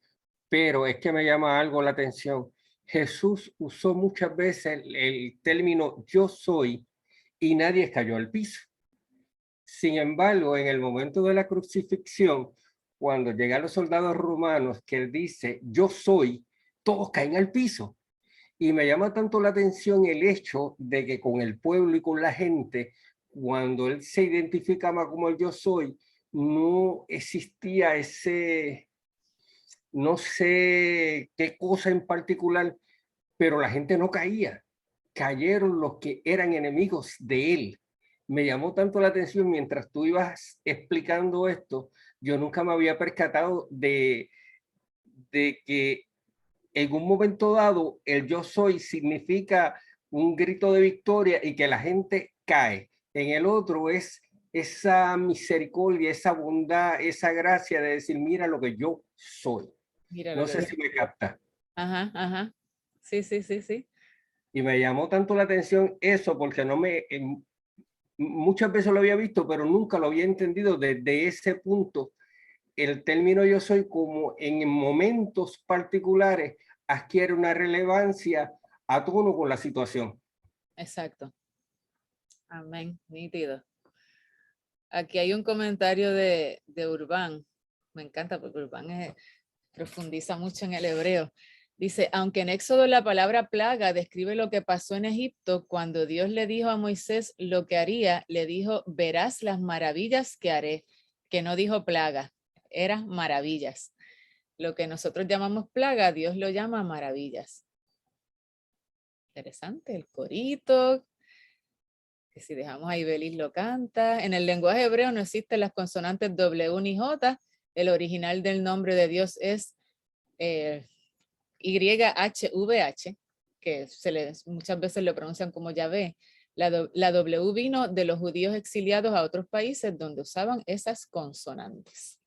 Speaker 6: pero es que me llama algo la atención. Jesús usó muchas veces el término yo soy y nadie cayó al piso. Sin embargo, en el momento de la crucifixión, cuando llegan los soldados romanos, que él dice, yo soy, todos caen al piso. Y me llama tanto la atención el hecho de que con el pueblo y con la gente, cuando él se identificaba como el yo soy, no existía ese, no sé qué cosa en particular, pero la gente no caía. Cayeron los que eran enemigos de él. Me llamó tanto la atención mientras tú ibas explicando esto, yo nunca me había percatado de de que en un momento dado el yo soy significa un grito de victoria y que la gente cae. En el otro es esa misericordia, esa bondad, esa gracia de decir, mira lo que yo soy.
Speaker 1: Mira
Speaker 6: No
Speaker 1: lo que
Speaker 6: sé si me capta.
Speaker 1: Ajá, ajá. Sí, sí, sí, sí.
Speaker 6: Y me llamó tanto la atención eso porque muchas veces lo había visto, pero nunca lo había entendido desde ese punto. El término yo soy, como en momentos particulares adquiere una relevancia a tono con la situación.
Speaker 1: Exacto. Amén. Nítido. Aquí hay un comentario de Urbán. Me encanta porque Urbán profundiza mucho en el hebreo. Dice, aunque en Éxodo la palabra plaga describe lo que pasó en Egipto, cuando Dios le dijo a Moisés lo que haría, le dijo, verás las maravillas que haré, que no dijo plaga, eran maravillas. Lo que nosotros llamamos plaga, Dios lo llama maravillas. Interesante, el corito, que si dejamos ahí Belis lo canta. En el lenguaje hebreo no existen las consonantes W ni J. El original del nombre de Dios es YHVH, que muchas veces lo pronuncian como Yahvé. La W vino de los judíos exiliados a otros países donde usaban esas consonantes.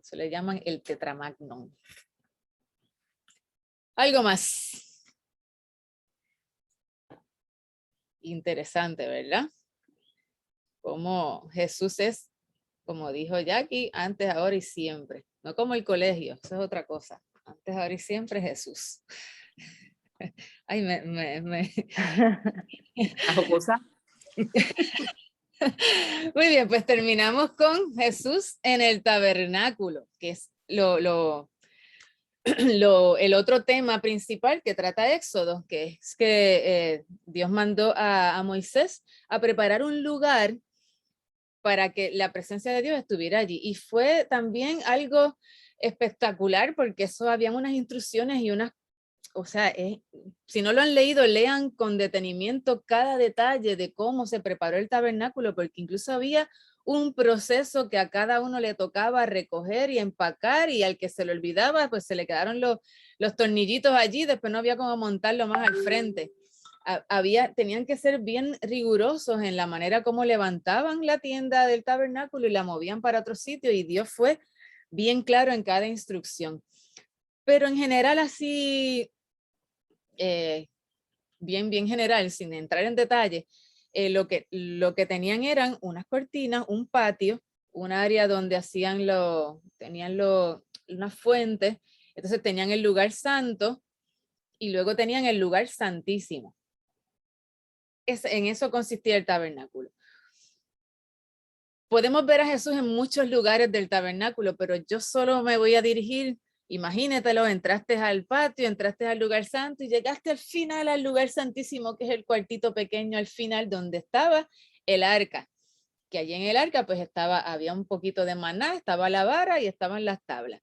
Speaker 1: Se le llaman el tetramagnon. Algo más. Interesante, ¿verdad? Como Jesús es, como dijo Jackie, antes, ahora y siempre. No como el colegio, eso es otra cosa. Antes, ahora y siempre Jesús. Ay,
Speaker 4: ¿Hago cosa?
Speaker 1: Muy bien, pues terminamos con Jesús en el tabernáculo, que es el otro tema principal que trata Éxodo, que es que Dios mandó a Moisés a preparar un lugar para que la presencia de Dios estuviera allí. Y fue también algo espectacular porque eso habían unas instrucciones y unas, o sea, si no lo han leído, lean con detenimiento cada detalle de cómo se preparó el tabernáculo, porque incluso había un proceso que a cada uno le tocaba recoger y empacar, y al que se le olvidaba, pues se le quedaron los tornillitos allí, después no había cómo montarlo más al frente. Tenían que ser bien rigurosos en la manera como levantaban la tienda del tabernáculo y la movían para otro sitio, y Dios fue bien claro en cada instrucción. Pero en general así, bien general, sin entrar en detalle, lo que tenían eran unas cortinas, un patio, un área donde tenían unas fuentes, entonces tenían el lugar santo y luego tenían el lugar santísimo. En eso consistía el tabernáculo. Podemos ver a Jesús en muchos lugares del tabernáculo, pero yo solo me voy a dirigir, imagínatelo, entraste al patio, entraste al lugar santo y llegaste al final al lugar santísimo, que es el cuartito pequeño al final donde estaba el arca, que allí en el arca pues había un poquito de maná, estaba la vara y estaban las tablas.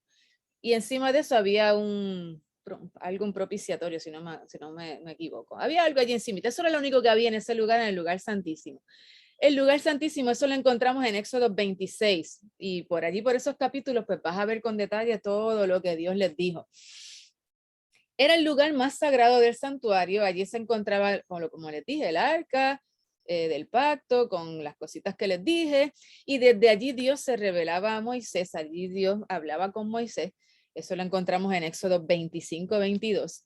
Speaker 1: Y encima de eso había algún propiciatorio, si no me equivoco. Había algo allí encima. Eso era lo único que había en ese lugar, en el lugar santísimo. El lugar santísimo, eso lo encontramos en Éxodo 26. Y por allí, por esos capítulos, pues vas a ver con detalle todo lo que Dios les dijo. Era el lugar más sagrado del santuario. Allí se encontraba, como les dije, el arca del pacto, con las cositas que les dije. Y desde allí Dios se revelaba a Moisés. Allí Dios hablaba con Moisés. Eso lo encontramos en Éxodo 25-22.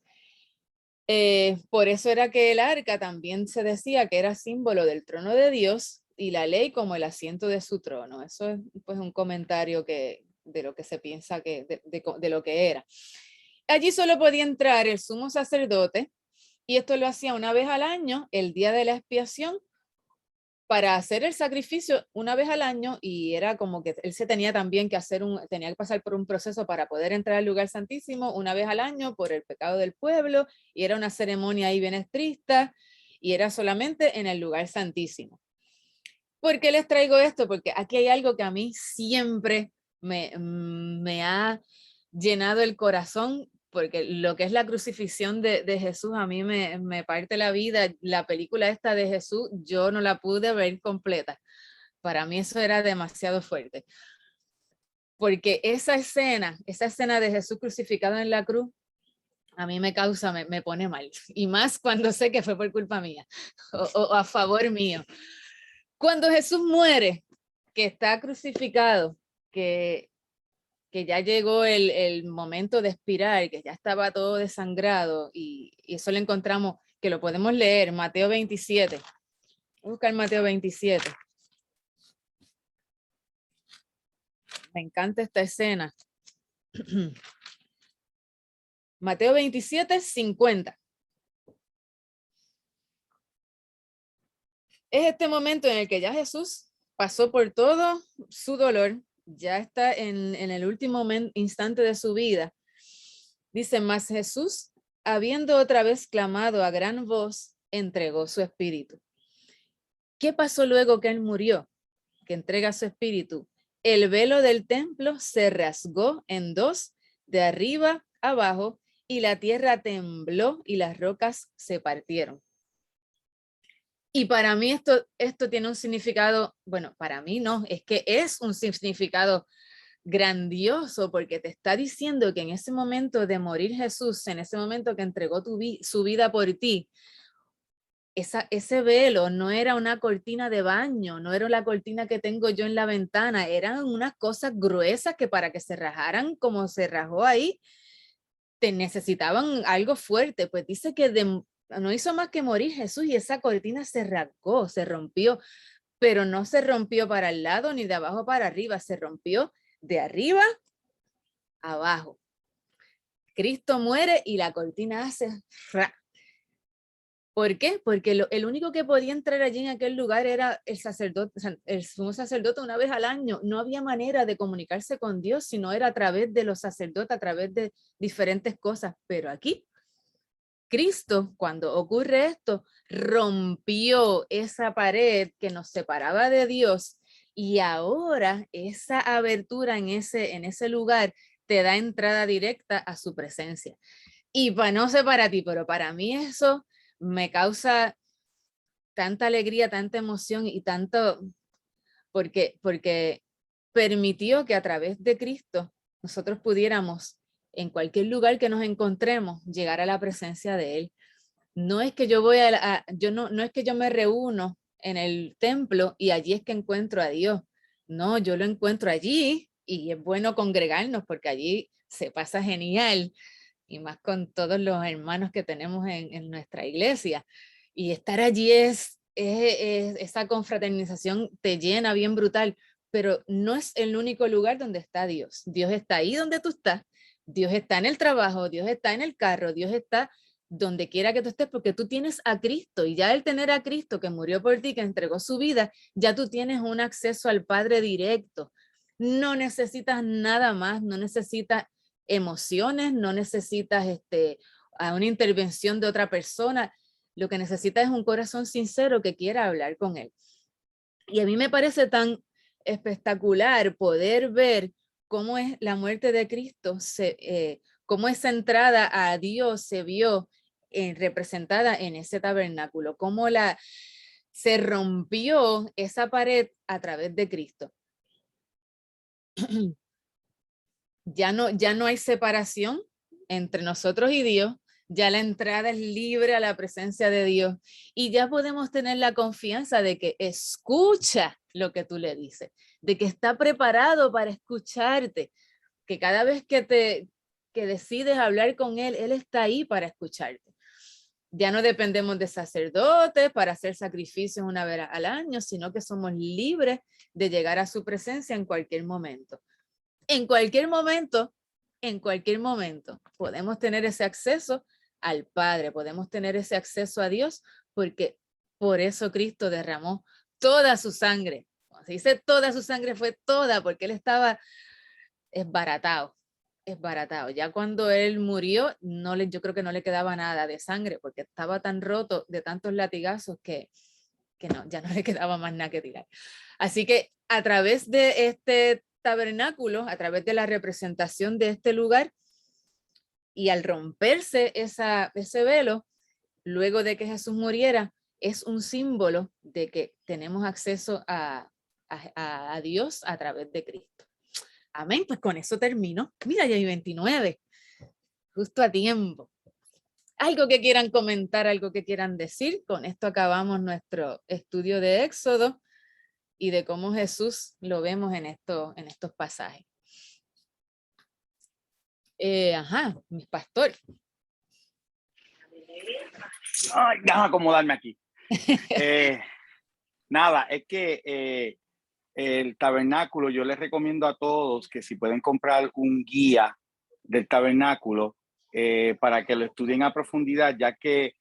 Speaker 1: Por eso era que el arca también se decía que era símbolo del trono de Dios y la ley como el asiento de su trono. Eso es pues un comentario de lo que se piensa de lo que era. Allí solo podía entrar el sumo sacerdote, y esto lo hacía una vez al año, el día de la expiación, para hacer el sacrificio una vez al año, y era como que él se tenía también que tenía que pasar por un proceso para poder entrar al lugar santísimo una vez al año por el pecado del pueblo, y era una ceremonia ahí bien estricta, y era solamente en el lugar santísimo. ¿Por qué les traigo esto? Porque aquí hay algo que a mí siempre me ha llenado el corazón, porque lo que es la crucifixión de Jesús a mí me parte la vida. La película esta de Jesús yo no la pude ver completa. Para mí eso era demasiado fuerte. porque esa escena de Jesús crucificado en la cruz, a mí me causa, me pone mal. Y más cuando sé que fue por culpa mía o a favor mío. Cuando Jesús muere, que está crucificado, que ya llegó el momento de expirar, que ya estaba todo desangrado, y eso lo encontramos, que lo podemos leer, Mateo 27. Voy a buscar Mateo 27. Me encanta esta escena. Mateo 27, 50. Es este momento en el que ya Jesús pasó por todo su dolor, ya está en el último instante de su vida. Dice, mas Jesús, habiendo otra vez clamado a gran voz, entregó su espíritu. ¿Qué pasó luego que él murió? Que entrega su espíritu. El velo del templo se rasgó en dos, de arriba abajo, y la tierra tembló y las rocas se partieron. Y para mí esto tiene un significado, bueno, para mí no, es que es un significado grandioso, porque te está diciendo que en ese momento de morir Jesús, en ese momento que entregó su vida por ti, ese velo no era una cortina de baño, no era la cortina que tengo yo en la ventana, eran unas cosas gruesas que para que se rajaran como se rajó ahí, te necesitaban algo fuerte. Pues dice que no hizo más que morir Jesús y esa cortina se rasgó, se rompió, pero no se rompió para el lado ni de abajo para arriba, se rompió de arriba a abajo. Cristo muere y la cortina hace ¡fra! ¿Por qué? Porque el único que podía entrar allí en aquel lugar era el sacerdote, el sumo sacerdote una vez al año. No había manera de comunicarse con Dios, sino era a través de los sacerdotes, a través de diferentes cosas. Pero aquí, Cristo, cuando ocurre esto, rompió esa pared que nos separaba de Dios, y ahora esa abertura en ese lugar te da entrada directa a su presencia. Y no sé para ti, pero para mí eso me causa tanta alegría, tanta emoción y tanto, porque permitió que a través de Cristo nosotros pudiéramos, en cualquier lugar que nos encontremos, llegar a la presencia de Él. No es que yo voy no es que yo me reúno en el templo y allí es que encuentro a Dios. No, yo lo encuentro allí, y es bueno congregarnos porque allí se pasa genial, y más con todos los hermanos que tenemos en nuestra iglesia. Y estar allí esa confraternización te llena bien brutal, pero no es el único lugar donde está Dios. Dios está ahí donde tú estás, Dios está en el trabajo, Dios está en el carro, Dios está donde quiera que tú estés, porque tú tienes a Cristo, y ya el tener a Cristo que murió por ti, que entregó su vida, ya tú tienes un acceso al Padre directo. No necesitas nada más, no necesitas emociones, no necesitas a una intervención de otra persona. Lo que necesitas es un corazón sincero que quiera hablar con Él. Y a mí me parece tan espectacular poder ver cómo es la muerte de Cristo, cómo esa entrada a Dios se vio representada en ese tabernáculo, cómo se rompió esa pared a través de Cristo. Ya no hay separación entre nosotros y Dios, ya la entrada es libre a la presencia de Dios, y ya podemos tener la confianza de que escucha lo que tú le dices, de que está preparado para escucharte, que cada vez que decides hablar con Él, Él está ahí para escucharte. Ya no dependemos de sacerdotes para hacer sacrificios una vez al año, sino que somos libres de llegar a su presencia en cualquier momento. En cualquier momento podemos tener ese acceso al Padre, podemos tener ese acceso a Dios, porque por eso Cristo derramó toda su sangre. Cuando se dice toda su sangre, fue toda, porque Él estaba esbaratado. Ya cuando Él murió, yo creo que no le quedaba nada de sangre, porque estaba tan roto de tantos latigazos que ya no le quedaba más nada que tirar. Así que a través de este tabernáculo, a través de la representación de este lugar, y al romperse ese velo, luego de que Jesús muriera, es un símbolo de que tenemos acceso a Dios a través de Cristo. Amén, pues con eso termino. Mira, ya hay 29, justo a tiempo. Algo que quieran comentar, algo que quieran decir. Con esto acabamos nuestro estudio de Éxodo y de cómo Jesús lo vemos en estos pasajes. Mis pastores.
Speaker 2: Ay, déjame acomodarme aquí. Nada, es que el tabernáculo, yo les recomiendo a todos que si pueden comprar un guía del tabernáculo para que lo estudien a profundidad, ya que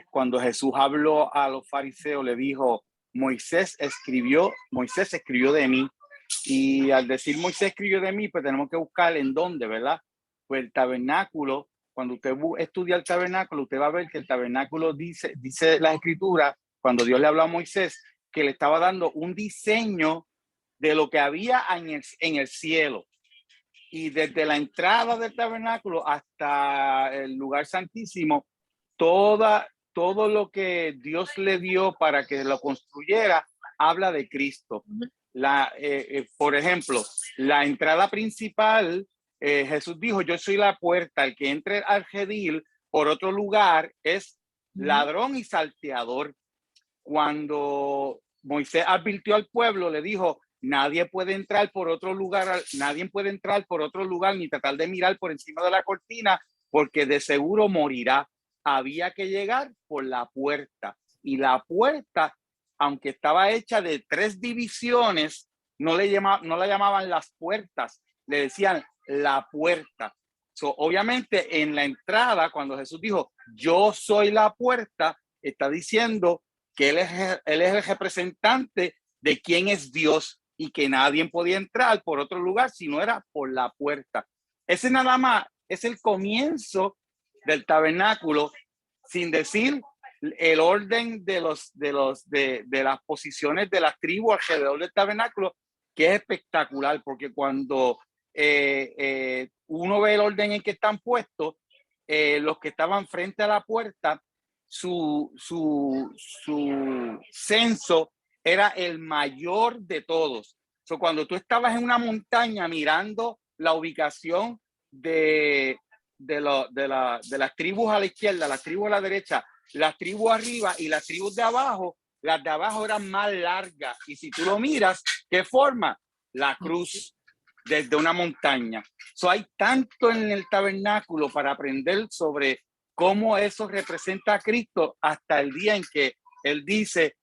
Speaker 2: cuando Jesús habló a los fariseos, le dijo, Moisés escribió de mí. Y al decir Moisés escribió de mí, pues tenemos que buscar en dónde, ¿verdad? Pues el tabernáculo, cuando usted estudia el tabernáculo, usted va a ver que el tabernáculo dice la escritura, cuando Dios le habló a Moisés, que le estaba dando un diseño de lo que había en el cielo. Y desde la entrada del tabernáculo hasta el lugar santísimo, todo lo que Dios le dio para que lo construyera, habla de Cristo. Por ejemplo, la entrada principal, Jesús dijo, yo soy la puerta, el que entre al redil por otro lugar es ladrón y salteador. Cuando Moisés advirtió al pueblo, le dijo, nadie puede entrar por otro lugar ni tratar de mirar por encima de la cortina, porque de seguro morirá. Había que llegar por la puerta, y la puerta, aunque estaba hecha de 3 divisiones, no la llamaban las puertas, le decían la puerta. Obviamente en la entrada, cuando Jesús dijo, yo soy la puerta, está diciendo que él es el representante de quién es Dios y que nadie podía entrar por otro lugar si no era por la puerta. Ese nada más es el comienzo del tabernáculo, sin decir el orden de las posiciones de las tribus alrededor del tabernáculo, que es espectacular, porque cuando uno ve el orden en que están puestos, los que estaban frente a la puerta, su censo era el mayor de todos. Cuando tú estabas en una montaña mirando la ubicación de las tribus a la izquierda, las tribus a la derecha, las tribus arriba y las tribus de abajo, las de abajo eran más largas. Y si tú lo miras, ¿qué forma? La cruz desde una montaña. Hay tanto en el tabernáculo para aprender sobre cómo eso representa a Cristo, hasta el día en que Él dice,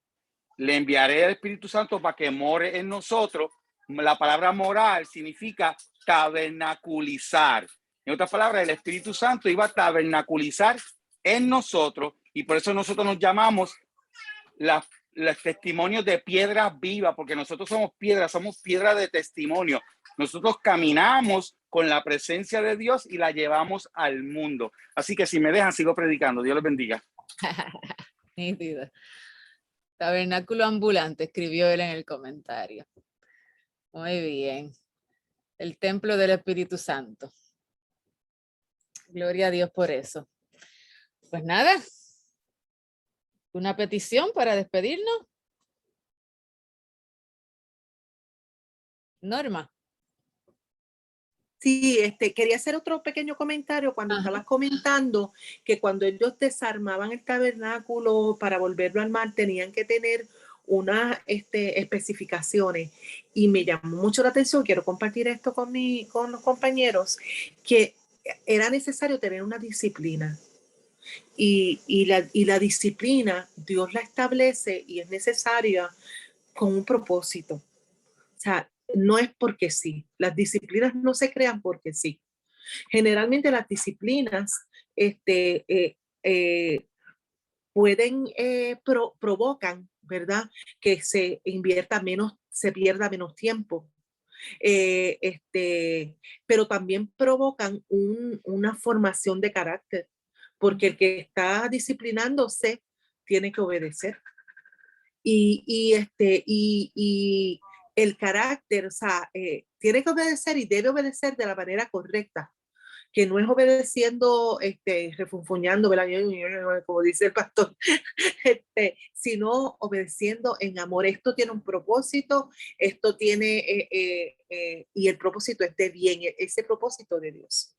Speaker 2: le enviaré el Espíritu Santo para que more en nosotros. La palabra morar significa tabernaculizar. En otras palabras, el Espíritu Santo iba a tabernaculizar en nosotros, y por eso nosotros nos llamamos los testimonios de piedras vivas, porque nosotros somos piedra de testimonio. Nosotros caminamos con la presencia de Dios y la llevamos al mundo. Así que si me dejan, sigo predicando. Dios les bendiga.
Speaker 1: Tabernáculo ambulante, escribió él en el comentario. Muy bien. El templo del Espíritu Santo. Gloria a Dios por eso. Pues nada. ¿Una petición para despedirnos? Norma.
Speaker 4: Sí, quería hacer otro pequeño comentario cuando estabas comentando que cuando ellos desarmaban el tabernáculo para volverlo a armar, tenían que tener unas especificaciones, y me llamó mucho la atención. Quiero compartir esto con los compañeros, que era necesario tener una disciplina, y la disciplina Dios la establece y es necesaria con un propósito. O sea, no es porque sí. Las disciplinas no se crean porque sí. Generalmente las disciplinas provocan, ¿verdad?, que se pierda menos tiempo. Pero también provocan una formación de carácter, porque el que está disciplinándose tiene que obedecer. Y el carácter, o sea, tiene que obedecer y debe obedecer de la manera correcta, que no es obedeciendo, refunfuñando, ¿verdad? Como dice el pastor, sino obedeciendo en amor. Esto tiene un propósito, esto tiene, y el propósito es de bien, ese propósito de Dios.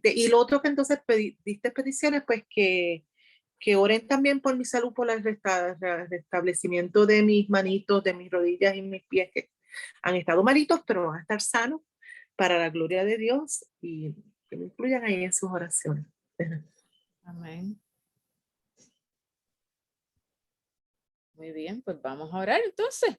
Speaker 4: Y lo otro que entonces diste peticiones, pues que oren también por mi salud, por el restablecimiento de mis manitos, de mis rodillas y mis pies, que han estado malitos, pero van a estar sanos para la gloria de Dios, y que me incluyan ahí en sus oraciones.
Speaker 1: Amén. Muy bien, pues vamos a orar entonces.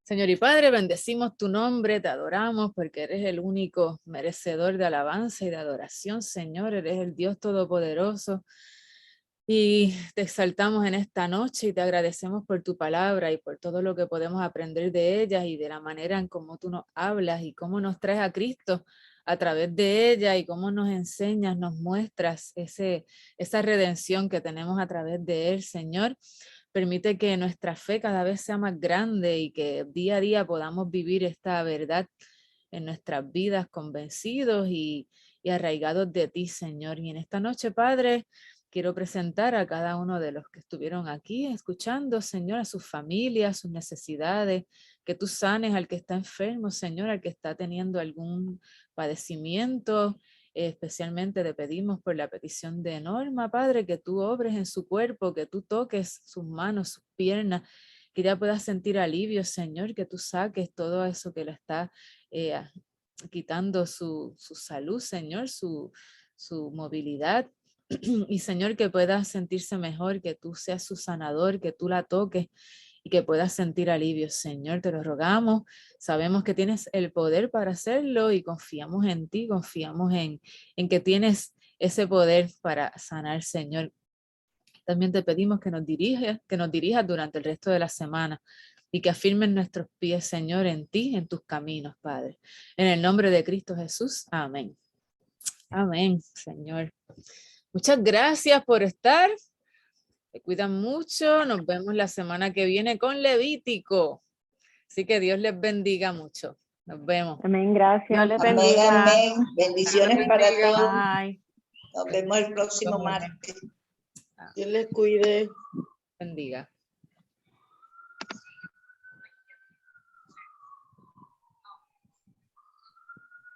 Speaker 1: Señor y Padre, bendecimos tu nombre, te adoramos porque eres el único merecedor de alabanza y de adoración, Señor. Eres el Dios Todopoderoso. Y te exaltamos en esta noche y te agradecemos por tu palabra y por todo lo que podemos aprender de ella y de la manera en cómo tú nos hablas y cómo nos traes a Cristo a través de ella y cómo nos enseñas, nos muestras esa redención que tenemos a través de él, Señor. Permite que nuestra fe cada vez sea más grande y que día a día podamos vivir esta verdad en nuestras vidas convencidos y arraigados de ti, Señor. Y en esta noche, Padre, quiero presentar a cada uno de los que estuvieron aquí escuchando, Señor, a sus familias, sus necesidades, que tú sanes al que está enfermo, Señor, al que está teniendo algún padecimiento. Especialmente te pedimos por la petición de Norma, Padre, que tú obres en su cuerpo, que tú toques sus manos, sus piernas, que ella pueda sentir alivio, Señor, que tú saques todo eso que le está quitando su salud, Señor, su movilidad. Y Señor, que pueda sentirse mejor, que tú seas su sanador, que tú la toques y que puedas sentir alivio, Señor, te lo rogamos. Sabemos que tienes el poder para hacerlo y confiamos en ti, confiamos en que tienes ese poder para sanar, Señor. También te pedimos que nos dirijas durante el resto de la semana y que afirmen nuestros pies, Señor, en ti, en tus caminos, Padre. En el nombre de Cristo Jesús, amén. Amén, Señor. Muchas gracias por estar. Se cuidan mucho. Nos vemos la semana que viene con Levítico. Así que Dios les bendiga mucho. Nos vemos.
Speaker 5: Amén, gracias.
Speaker 1: Dios les
Speaker 7: Amén,
Speaker 1: bendiga.
Speaker 7: amén. Bendiciones para todos.
Speaker 1: Bye.
Speaker 7: Nos vemos el próximo martes.
Speaker 1: Ah.
Speaker 7: Dios les cuide.
Speaker 1: Bendiga.